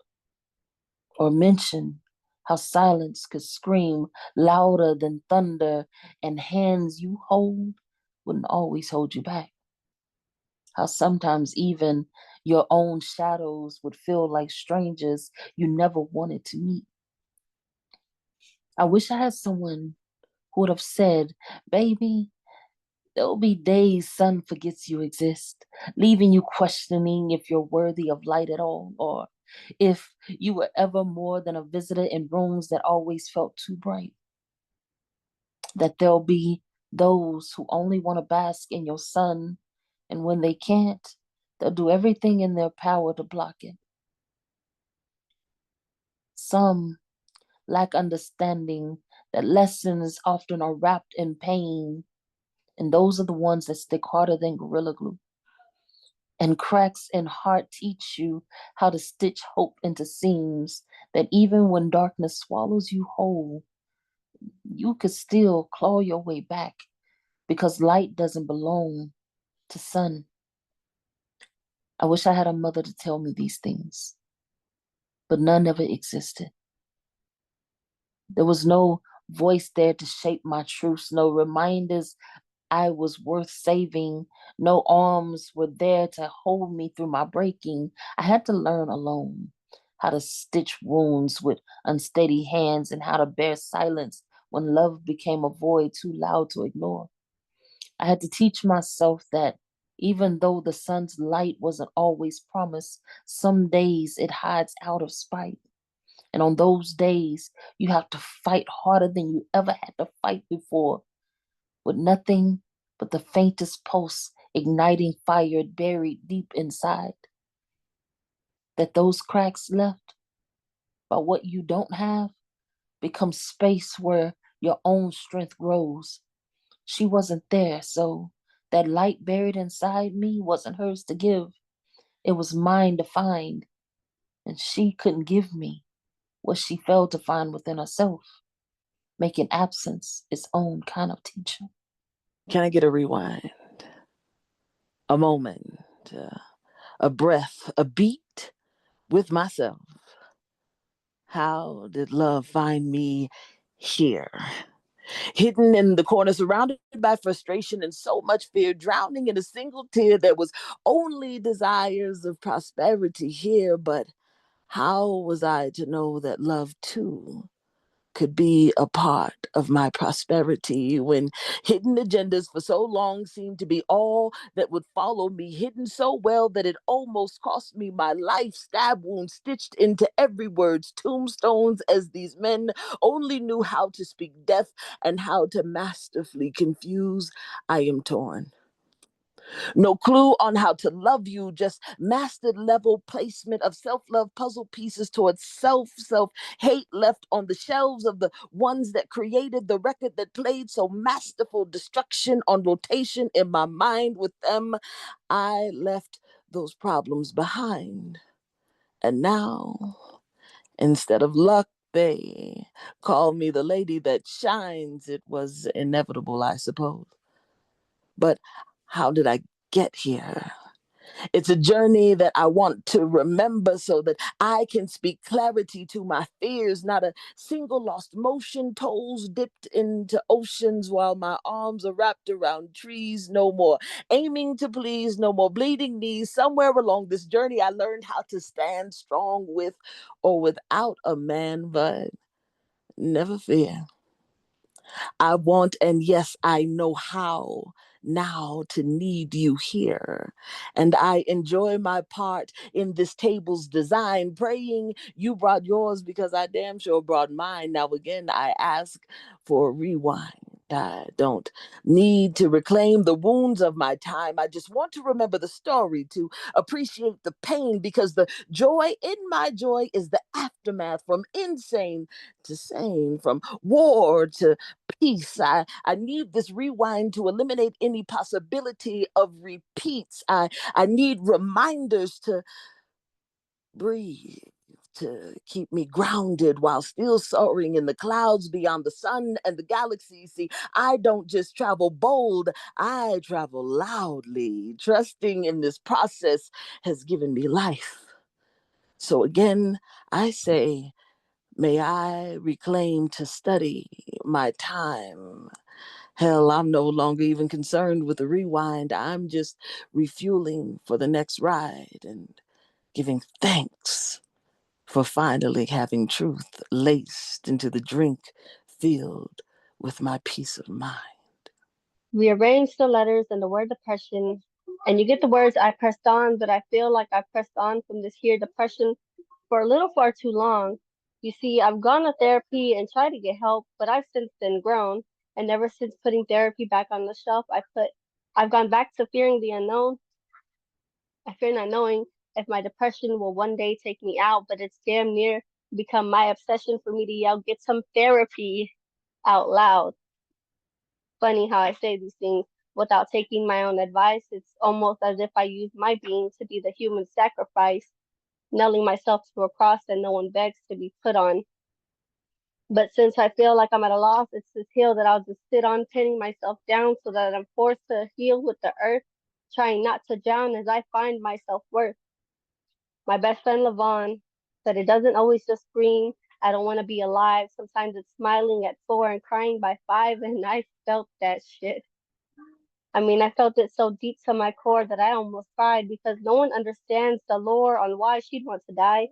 Or mention how silence could scream louder than thunder, and hands you hold wouldn't always hold you back. How sometimes even your own shadows would feel like strangers you never wanted to meet. I wish I had someone who would have said, baby, there'll be days sun forgets you exist, leaving you questioning if you're worthy of light at all, or if you were ever more than a visitor in rooms that always felt too bright. That there'll be those who only want to bask in your sun, and when they can't, they'll do everything in their power to block it. Some lack understanding that lessons often are wrapped in pain, and those are the ones that stick harder than Gorilla Glue. And cracks in heart teach you how to stitch hope into seams, that even when darkness swallows you whole, you could still claw your way back because light doesn't belong to sun. I wish I had a mother to tell me these things, but none ever existed. There was no voice there to shape my truths, no reminders I was worth saving, no arms were there to hold me through my breaking. I had to learn alone how to stitch wounds with unsteady hands and how to bear silence when love became a void too loud to ignore. I had to teach myself that even though the sun's light wasn't always promised, some days it hides out of spite. And on those days, you have to fight harder than you ever had to fight before, with nothing but the faintest pulse igniting fire buried deep inside. That those cracks left by what you don't have become space where your own strength grows. She wasn't there, so that light buried inside me wasn't hers to give. It was mine to find, and she couldn't give me what she failed to find within herself, making absence its own kind of teacher. Can I get a rewind? A moment, a breath, a beat with myself. How did love find me here? Hidden in the corner, surrounded by frustration and so much fear, drowning in a single tear that was only desires of prosperity here. But how was I to know that love too could be a part of my prosperity when hidden agendas for so long seemed to be all that would follow me, hidden so well that it almost cost me my life, stab wounds stitched into every word's tombstones, as these men only knew how to speak death and how to masterfully confuse. I am torn. No clue on how to love you, just mastered level placement of self-love puzzle pieces towards self-hate left on the shelves of the ones that created the record that played so masterful destruction on rotation in my mind. With them, I left those problems behind. And now, instead of luck, they call me the lady that shines. It was inevitable, I suppose. But how did I get here? It's a journey that I want to remember so that I can speak clarity to my fears. Not a single lost motion, toes dipped into oceans while my arms are wrapped around trees. No more aiming to please, no more bleeding knees. Somewhere along this journey, I learned how to stand strong with or without a man, but never fear. I want, and yes, I know how now to need you here. And I enjoy my part in this table's design, praying you brought yours because I damn sure brought mine. Now, again, I ask for a rewind. I don't need to reclaim the wounds of my time. I just want to remember the story, to appreciate the pain, because the joy in my joy is the aftermath from insane to sane, from war to peace. I need this rewind to eliminate any possibility of repeats. I need reminders to breathe, to keep me grounded while still soaring in the clouds beyond the sun and the galaxy. See, I don't just travel bold, I travel loudly. Trusting in this process has given me life. So again, I say, may I reclaim to study my time. Hell, I'm no longer even concerned with the rewind. I'm just refueling for the next ride and giving thanks for finally having truth laced into the drink filled with my peace of mind. We arranged the letters and the word depression, and you get the words I pressed on, but I feel like I pressed on from this here depression for a little far too long. You see, I've gone to therapy and tried to get help, but I've since then grown, and ever since putting therapy back on the shelf, I've gone back to fearing the unknown. I fear not knowing if my depression will one day take me out, but it's damn near become my obsession for me to yell, "Get some therapy," out loud. Funny how I say these things without taking my own advice. It's almost as if I use my being to be the human sacrifice nailing myself to a cross that no one begs to be put on. But since I feel like I'm at a loss, it's this hill that I'll just sit on, pinning myself down so that I'm forced to heal with the earth, trying not to drown as I find my self-worth. My best friend Levon said it doesn't always just scream, I don't want to be alive. Sometimes it's smiling at 4 and crying by 5, and I felt that shit. I mean, I felt it so deep to my core that I almost cried because no one understands the lore on why she'd want to die.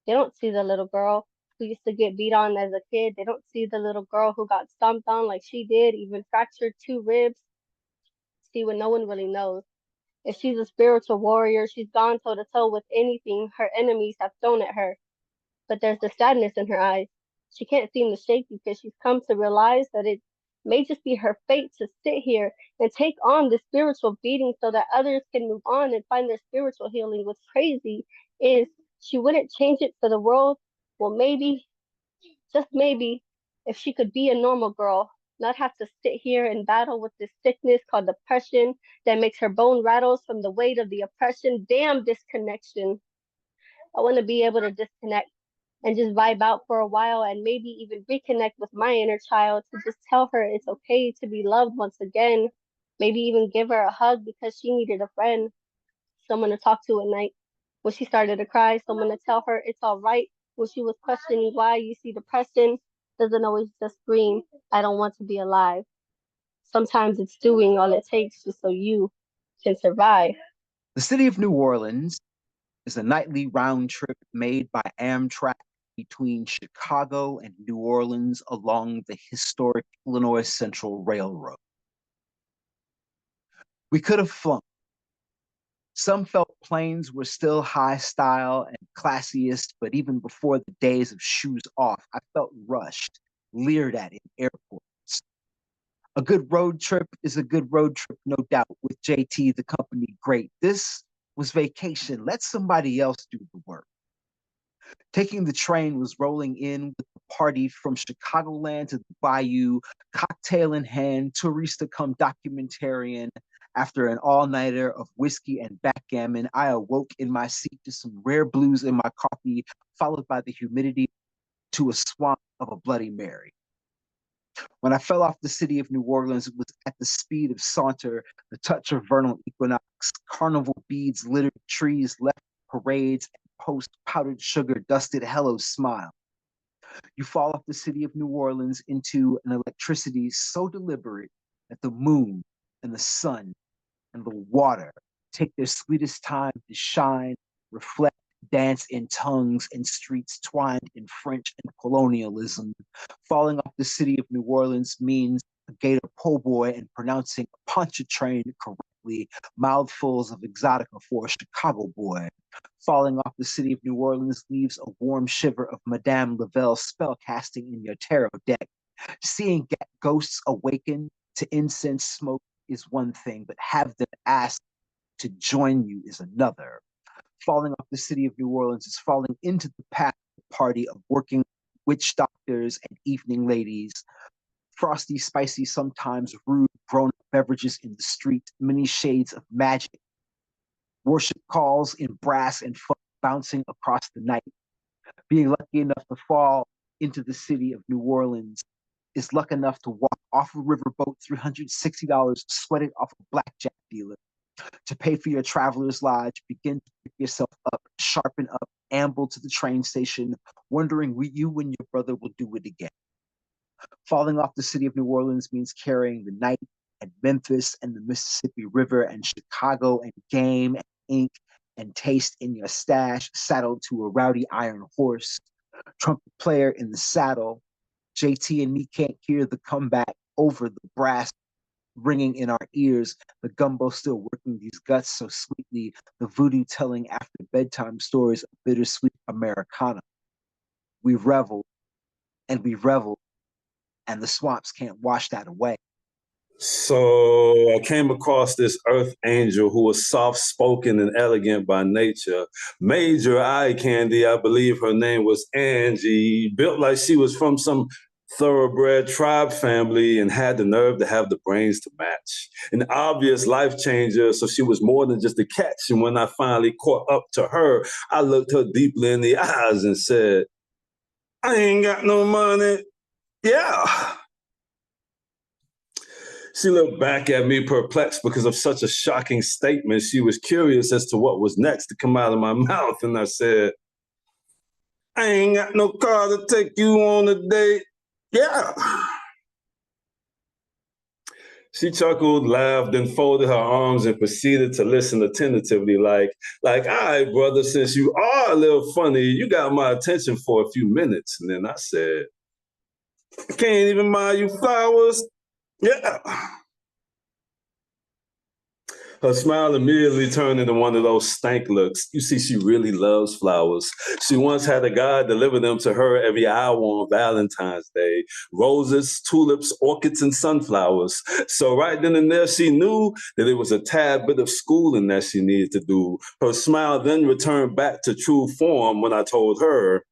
They don't see the little girl who used to get beat on as a kid. They don't see the little girl who got stomped on like she did, even fractured 2 ribs. See what no one really knows. If she's a spiritual warrior, she's gone toe to toe with anything her enemies have thrown at her. But there's the sadness in her eyes. She can't seem to shake because she's come to realize that it may just be her fate to sit here and take on the spiritual beating so that others can move on and find their spiritual healing. What's crazy is she wouldn't change it for the world. Well, maybe, just maybe, if she could be a normal girl, not have to sit here and battle with this sickness called depression that makes her bone rattles from the weight of the oppression. Damn disconnection. I want to be able to disconnect and just vibe out for a while and maybe even reconnect with my inner child to just tell her it's okay to be loved once again. Maybe even give her a hug because she needed a friend, someone to talk to at night. When she started to cry, someone to tell her it's all right. When she was questioning why, you see, depression doesn't always just scream, I don't want to be alive. Sometimes it's doing all it takes just so you can survive. The city of New Orleans is a nightly round trip made by Amtrak between Chicago and New Orleans along the historic Illinois Central Railroad. We could have flown. Some felt planes were still high style and classiest, but even before the days of shoes off, I felt rushed, leered at in airports. A good road trip is a good road trip, no doubt, with JT, the company great. This was vacation. Let somebody else do the work. Taking the train was rolling in with the party from Chicagoland to the Bayou, cocktail in hand, tourista come documentarian. After an all-nighter of whiskey and backgammon, I awoke in my seat to some rare blues in my coffee, followed by the humidity to a swamp of a Bloody Mary. When I fell off the city of New Orleans, it was at the speed of saunter, the touch of vernal equinox, carnival beads littered trees, left parades, and post-powdered sugar dusted hello smile. You fall off the city of New Orleans into an electricity so deliberate that the moon and the sun and the water take their sweetest time to shine, reflect, dance in tongues and streets twined in French and colonialism. Falling off the city of New Orleans means a gator po' boy and pronouncing a Pontchartrain correctly, mouthfuls of exotica for a Chicago boy. Falling off the city of New Orleans leaves a warm shiver of Madame Lavelle spellcasting in your tarot deck. Seeing ghosts awaken to incense smoke is one thing, but have them ask to join you is another. Falling off the city of New Orleans is falling into the path of the party of working witch doctors and evening ladies. Frosty, spicy, sometimes rude, grown-up beverages in the street, many shades of magic. Worship calls in brass and funk bouncing across the night. Being lucky enough to fall into the city of New Orleans is luck enough to walk off a riverboat, $360, sweated off a blackjack dealer. To pay for your traveler's lodge, begin to pick yourself up, sharpen up, amble to the train station, wondering you and your brother will do it again. Falling off the city of New Orleans means carrying the night and Memphis and the Mississippi River and Chicago and game and ink and taste in your stash, saddled to a rowdy iron horse. Trumpet player in the saddle. JT and me can't hear the comeback over the brass ringing in our ears, the gumbo still working these guts so sweetly, the voodoo telling after bedtime stories of bittersweet Americana. We reveled, and the swamps can't wash that away. So I came across this earth angel who was soft-spoken and elegant by nature. Major eye candy, I believe her name was Angie, built like she was from some thoroughbred tribe family, and had the nerve to have the brains to match. An obvious life changer, so she was more than just a catch. And when I finally caught up to her, I looked her deeply in the eyes and said, I ain't got no money. Yeah. She looked back at me perplexed because of such a shocking statement. She was curious as to what was next to come out of my mouth. And I said, I ain't got no car to take you on a date. Yeah. She chuckled, laughed, then folded her arms and proceeded to listen attentively like, all right, brother, since you are a little funny, you got my attention for a few minutes. And then I said, I can't even buy you flowers. Yeah. Her smile immediately turned into one of those stank looks. You see, she really loves flowers. She once had a guy deliver them to her every hour on Valentine's Day. Roses, tulips, orchids, and sunflowers. So right then and there, she knew that it was a tad bit of schooling that she needed to do. Her smile then returned back to true form when I told her,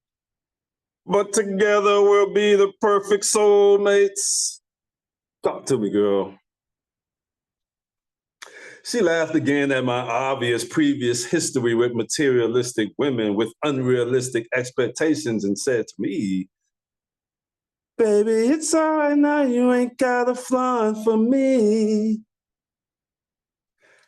but together we'll be the perfect soulmates. Talk to me, girl. She laughed again at my obvious previous history with materialistic women with unrealistic expectations and said to me, baby, it's all right now, you ain't got a flaunt for me.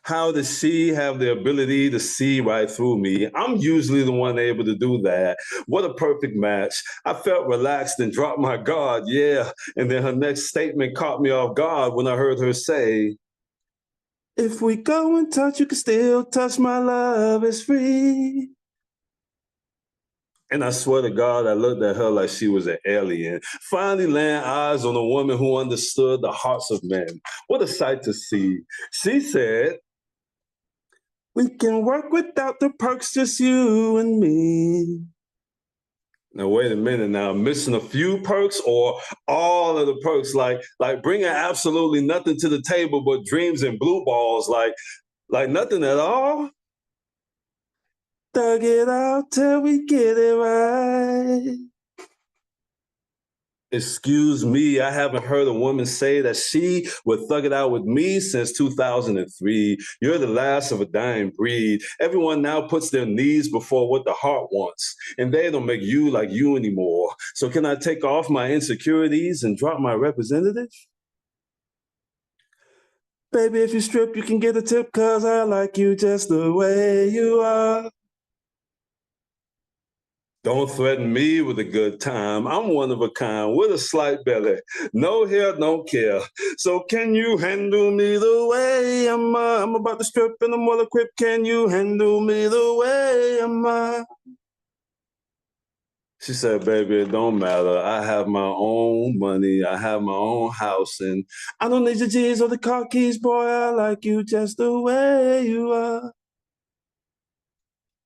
How does she have the ability to see right through me? I'm usually the one able to do that. What a perfect match. I felt relaxed and dropped my guard, yeah. And then her next statement caught me off guard when I heard her say, if we go and touch, you can still touch, my love is free. And I swear to God, I looked at her like she was an alien. Finally laying eyes on a woman who understood the hearts of men. What a sight to see. She said, we can work without the perks, just you and me. Now, wait a minute now, missing a few perks or all of the perks, like bringing absolutely nothing to the table but dreams and blue balls, like nothing at all? Thug it out till we get it right. Excuse me, I haven't heard a woman say that she would thug it out with me since 2003. You're the last of a dying breed. Everyone now puts their needs before what the heart wants, and they don't make you like you anymore. So can I take off my insecurities and drop my representative? Baby, if you strip, you can get a tip, 'cause I like you just the way you are. Don't threaten me with a good time. I'm one of a kind with a slight belly. No hair, don't care. So can you handle me the way am I? I'm about to strip and I'm well equipped. Can you handle me the way am I? She said, baby, it don't matter. I have my own money. I have my own house. And I don't need your G's or the car keys, boy. I like you just the way you are.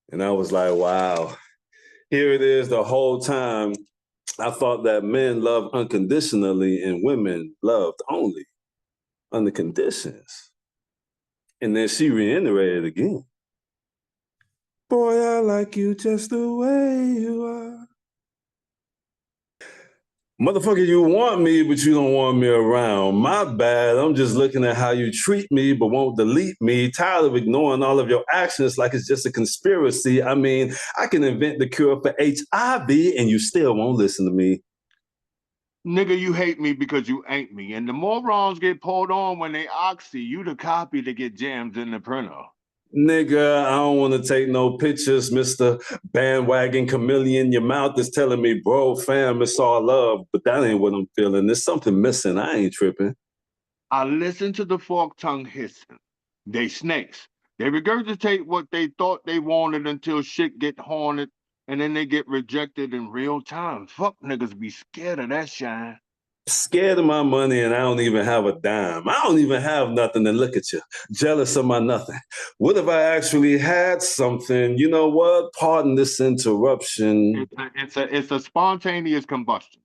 And I was like, wow. Here it is the whole time. I thought that men love unconditionally and women loved only under conditions. And then she reiterated again. Boy, I like you just the way you are. Motherfucker, you want me, but you don't want me around. My bad. I'm just looking at how you treat me, but won't delete me. Tired of ignoring all of your actions like it's just a conspiracy. I mean, I can invent the cure for HIV and you still won't listen to me. Nigga, you hate me because you ain't me. And the morons get pulled on when they oxy. You the copy to get jams in the printer. Nigga, I don't want to take no pictures, Mr. Bandwagon Chameleon. Your mouth is telling me, bro, fam, it's all love, but that ain't what I'm feeling. There's something missing. I ain't tripping. I listen to the fork tongue hissing. They snakes. They regurgitate what they thought they wanted until shit get haunted, and then they get rejected in real time. Fuck niggas be scared of that shine. Scared of my money and I don't even have a dime. I don't even have nothing, and look at you, jealous of my nothing. What if I actually had something? You know what? Pardon this interruption. It's a spontaneous combustion.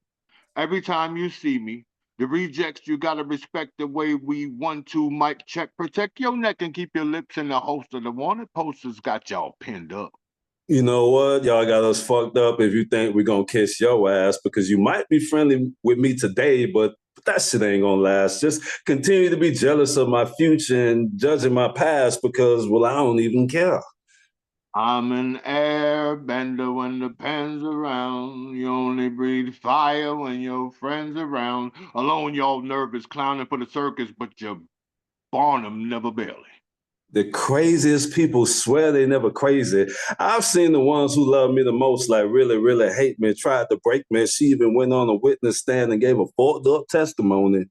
Every time you see me, the rejects, you gotta respect the way we 1-2 mic check. Protect your neck and keep your lips in the holster. The wanted posters got y'all pinned up. You know what? Y'all got us fucked up if you think we're gonna kiss your ass because you might be friendly with me today, but that shit ain't gonna last. Just continue to be jealous of my future and judging my past because, well, I don't even care. I'm an airbender when the pen's around. You only breathe fire when your friends around. Alone, y'all nervous, clowning for the circus, but you Barnum never barely. The craziest people swear they never crazy. I've seen the ones who love me the most, like really, really hate me, tried to break me. She even went on a witness stand and gave a fucked up testimony.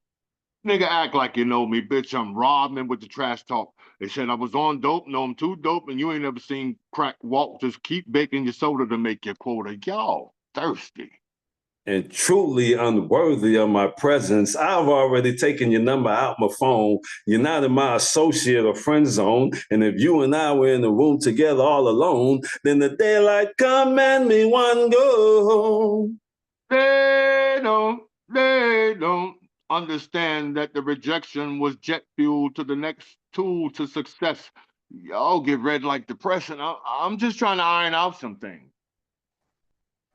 Nigga, act like you know me, bitch. I'm Rodman with the trash talk. They said I was on dope, no, I'm too dope, and you ain't never seen crack walk. Just keep baking your soda to make your quota. Y'all thirsty. And truly unworthy of my presence. I've already taken your number out my phone. You're not in my associate or friend zone. And if you and I were in the room together all alone, then the daylight come and me one go home. They don't understand that the rejection was jet fuel to the next tool to success. Y'all get red like depression. I'm just trying to iron out some things.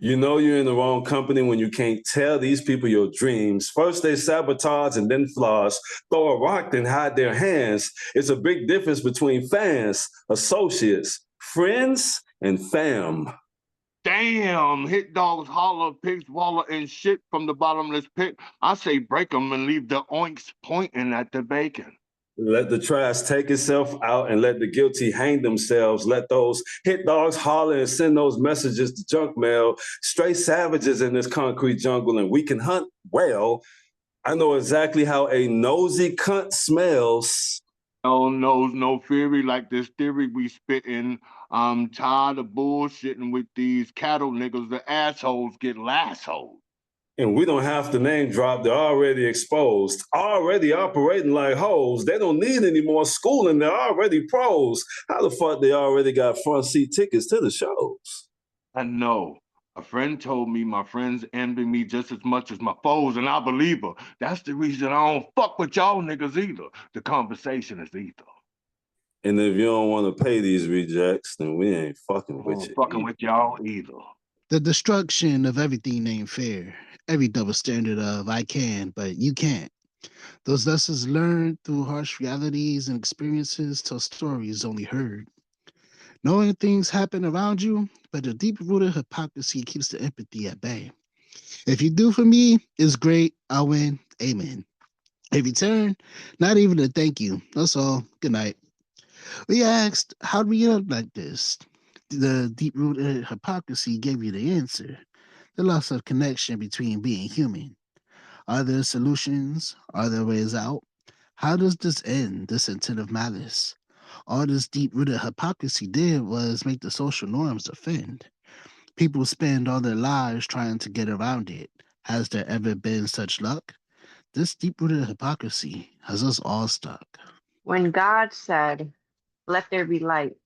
You know you're in the wrong company when you can't tell these people your dreams. First they sabotage and then floss, throw a rock then hide their hands. It's a big difference between fans, associates, friends, and fam. Damn, hit dogs holler, pigs waller, and shit from the bottomless pit. I say break 'em and leave the oinks pointing at the bacon. Let the trash take itself out and let the guilty hang themselves. Let those hit dogs holler and send those messages to junk mail. Stray savages in this concrete jungle and we can hunt well. I know exactly how a nosy cunt smells. No nose, no fury like this theory we spittin'. I'm tired of bullshitting with these cattle niggas. The assholes get lassholed. And we don't have to name drop, they're already exposed, already operating like hoes. They don't need any more schooling, they're already pros. How the fuck they already got front seat tickets to the shows? I know. A friend told me my friends envy me just as much as my foes, and I believe her. That's the reason I don't fuck with y'all niggas either. The conversation is either. And if you don't want to pay these rejects, then we ain't fucking with you. Fucking with y'all either. The destruction of everything ain't fair. Every double standard of I can, but you can't. Those lessons learned through harsh realities and experiences tell stories only heard. Knowing things happen around you, but the deep-rooted hypocrisy keeps the empathy at bay. If you do for me, it's great. I'll win. Amen. In return, not even a thank you. That's all. Good night. We asked, how do we end up like this? The deep-rooted hypocrisy gave you the answer. The loss of connection between being human. Are there solutions? Are there ways out? How does this end, this intent of malice? All this deep-rooted hypocrisy did was make the social norms offend. People spend all their lives trying to get around it. Has there ever been such luck? This deep-rooted hypocrisy has us all stuck. When God said, "Let there be light,"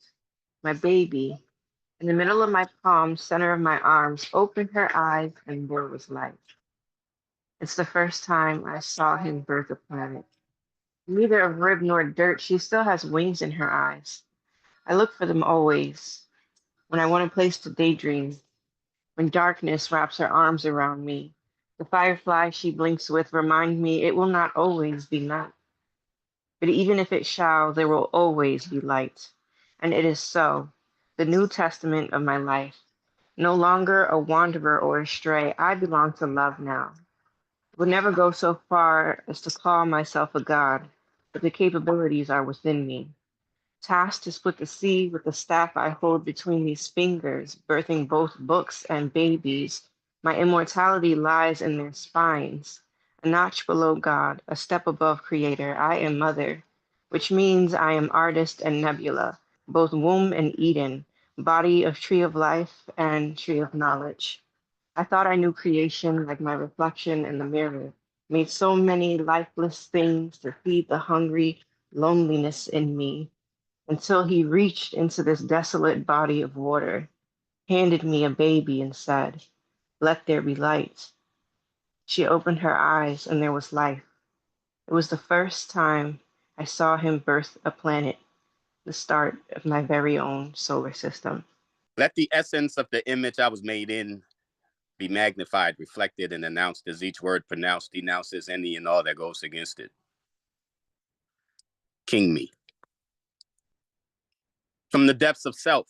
my baby, in the middle of my palm, center of my arms, opened her eyes and there was light. It's the first time I saw him birth a planet. Neither of rib nor dirt, she still has wings in her eyes. I look for them always. When I want a place to daydream, when darkness wraps her arms around me, the firefly she blinks with remind me it will not always be night. But even if it shall, there will always be light. And it is so, the New Testament of my life. No longer a wanderer or a stray, I belong to love now. Would never go so far as to call myself a god, but the capabilities are within me. Tasked to split the sea with the staff I hold between these fingers, birthing both books and babies, my immortality lies in their spines. A notch below God, a step above Creator, I am Mother, which means I am artist and nebula, both womb and Eden, body of tree of life and tree of knowledge. I thought I knew creation like my reflection in the mirror, made so many lifeless things to feed the hungry loneliness in me, until he reached into this desolate body of water, handed me a baby, and said, "Let there be light." She opened her eyes, and there was life. It was the first time I saw him birth a planet, the start of my very own solar system. Let the essence of the image I was made in be magnified, reflected, and announced as each word pronounced denounces any and all that goes against it. King me. From the depths of self,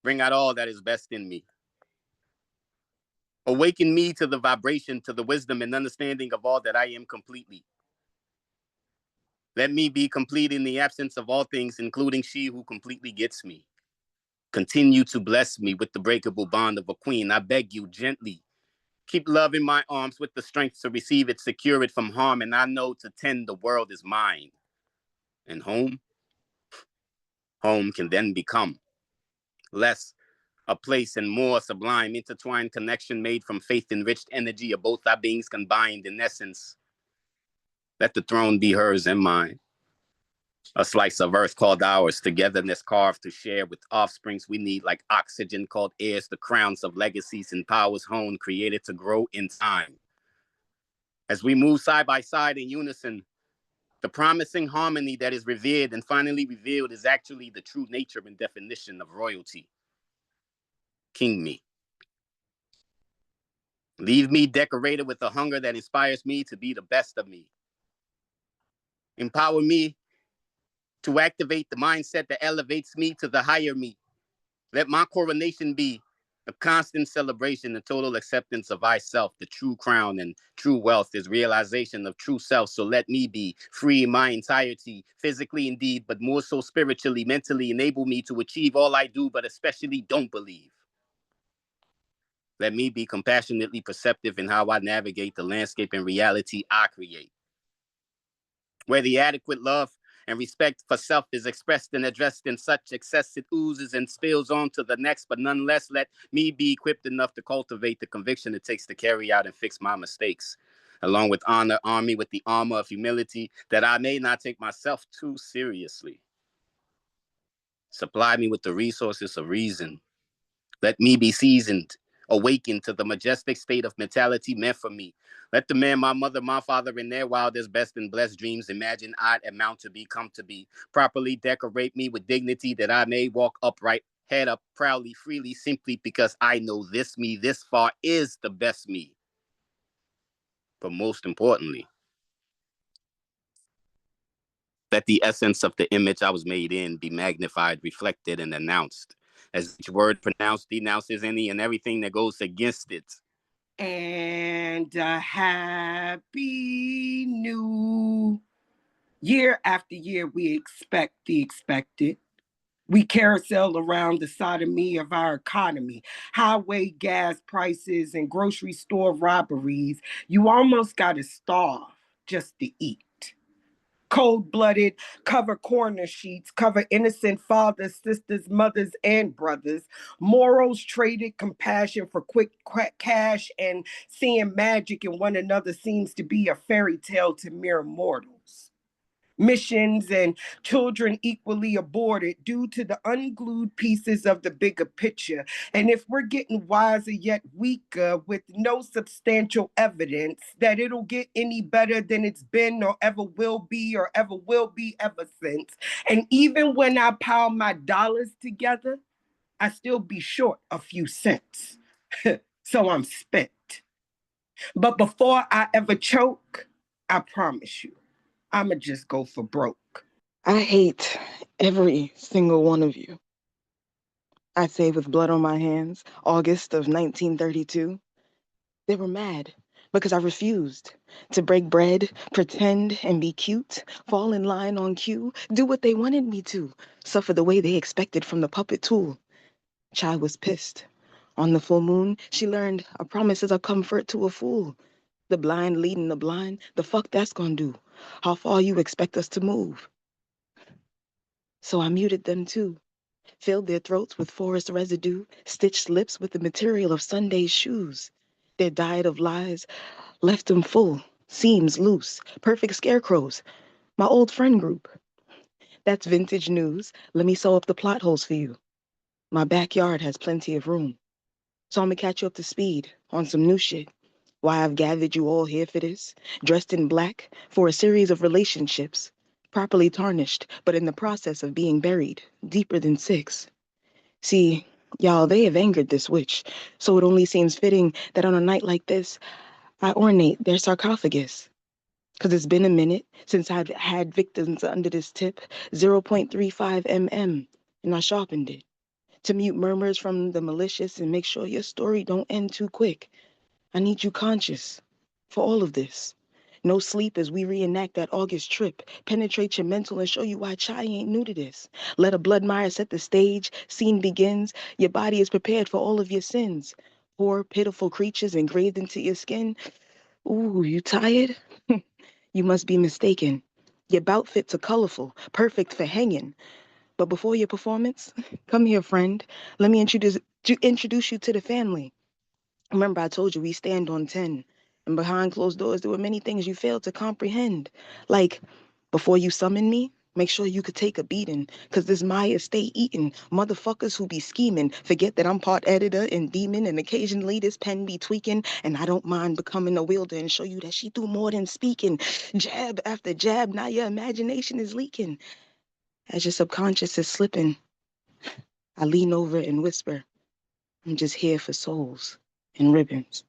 bring out all that is best in me. Awaken me to the vibration, to the wisdom and understanding of all that I am completely. Let me be complete in the absence of all things, including she who completely gets me. Continue to bless me with the breakable bond of a queen. I beg you gently. Keep love in my arms with the strength to receive it, secure it from harm, and I know to tend the world is mine. And home can then become less a place and more sublime, intertwined connection made from faith-enriched energy of both our beings combined in essence. Let the throne be hers and mine. A slice of earth called ours, togetherness carved to share with offsprings we need like oxygen called heirs, the crowns of legacies and powers honed, created to grow in time. As we move side by side in unison, the promising harmony that is revered and finally revealed is actually the true nature and definition of royalty. King me. Leave me decorated with a hunger that inspires me to be the best of me. Empower me to activate the mindset that elevates me to the higher me. Let my coronation be a constant celebration and total acceptance of myself. The true crown and true wealth is realization of true self. So let me be free in my entirety, physically indeed, but more so spiritually, mentally. Enable me to achieve all I do, but especially don't believe. Let me be compassionately perceptive in how I navigate the landscape and reality I create, where the adequate love and respect for self is expressed and addressed in such excess it oozes and spills on to the next, but nonetheless, let me be equipped enough to cultivate the conviction it takes to carry out and fix my mistakes. Along with honor, arm me with the armor of humility that I may not take myself too seriously. Supply me with the resources of reason. Let me be seasoned, awakened to the majestic state of mentality meant for me. Let the man, my mother, my father, in their wildest, best, and blessed dreams imagine I'd amount to be, come to be. Properly decorate me with dignity that I may walk upright, head up, proudly, freely, simply because I know this me, this far, is the best me. But most importantly, let the essence of the image I was made in be magnified, reflected, and announced. As each word pronounced denounces any and everything that goes against it. And a happy new year. After year, we expect the expected. We carousel around the sodomy of our economy, highway gas prices and grocery store robberies. You almost got to starve just to eat. Cold-blooded, cover corner sheets, cover innocent fathers, sisters, mothers, and brothers. Morals traded, compassion for quick cash, and seeing magic in one another seems to be a fairy tale to mere mortals. Missions and children equally aborted due to the unglued pieces of the bigger picture. And if we're getting wiser yet weaker with no substantial evidence that it'll get any better than it's been or ever will be ever since. And even when I pile my dollars together, I still be short a few cents. So I'm spent. But before I ever choke, I promise you, I'ma just go for broke. I hate every single one of you. I say with blood on my hands, August of 1932. They were mad because I refused to break bread, pretend and be cute, fall in line on cue, do what they wanted me to, suffer the way they expected from the puppet tool. Chai was pissed. On the full moon, she learned a promise is a comfort to a fool. The blind leading the blind, the fuck that's gonna do? How far you expect us to move? So I muted them too, filled their throats with forest residue, stitched lips with the material of Sunday's shoes. Their diet of lies left them full, seams loose, perfect scarecrows. My old friend group. That's vintage news. Let me sew up the plot holes for you. My backyard has plenty of room. So I'm gonna catch you up to speed on some new shit. Why I've gathered you all here for this, dressed in black, for a series of relationships, properly tarnished, but in the process of being buried, deeper than 6. See, y'all, they have angered this witch, so it only seems fitting that on a night like this, I ornate their sarcophagus. 'Cause it's been a minute since I've had victims under this tip, 0.35 mm, and I sharpened it to mute murmurs from the malicious and make sure your story don't end too quick. I need you conscious for all of this. No sleep as we reenact that August trip, penetrate your mental and show you why chai ain't new to this. Let a Bloodmire set the stage, scene begins, your body is prepared for all of your sins. Poor, pitiful creatures engraved into your skin. Ooh, you tired? You must be mistaken. Your bout fits are colorful, perfect for hanging. But before your performance, come here, friend. Let me introduce you to the family. Remember, I told you we stand on 10. And behind closed doors, there were many things you failed to comprehend. Like, before you summon me, make sure you could take a beating. 'Cause this Maya stay eating. Motherfuckers who be scheming. Forget that I'm part editor and demon, and occasionally this pen be tweaking. And I don't mind becoming a wielder and show you that she do more than speaking. Jab after jab, now your imagination is leaking. As your subconscious is slipping, I lean over and whisper, I'm just here for souls and ribbons.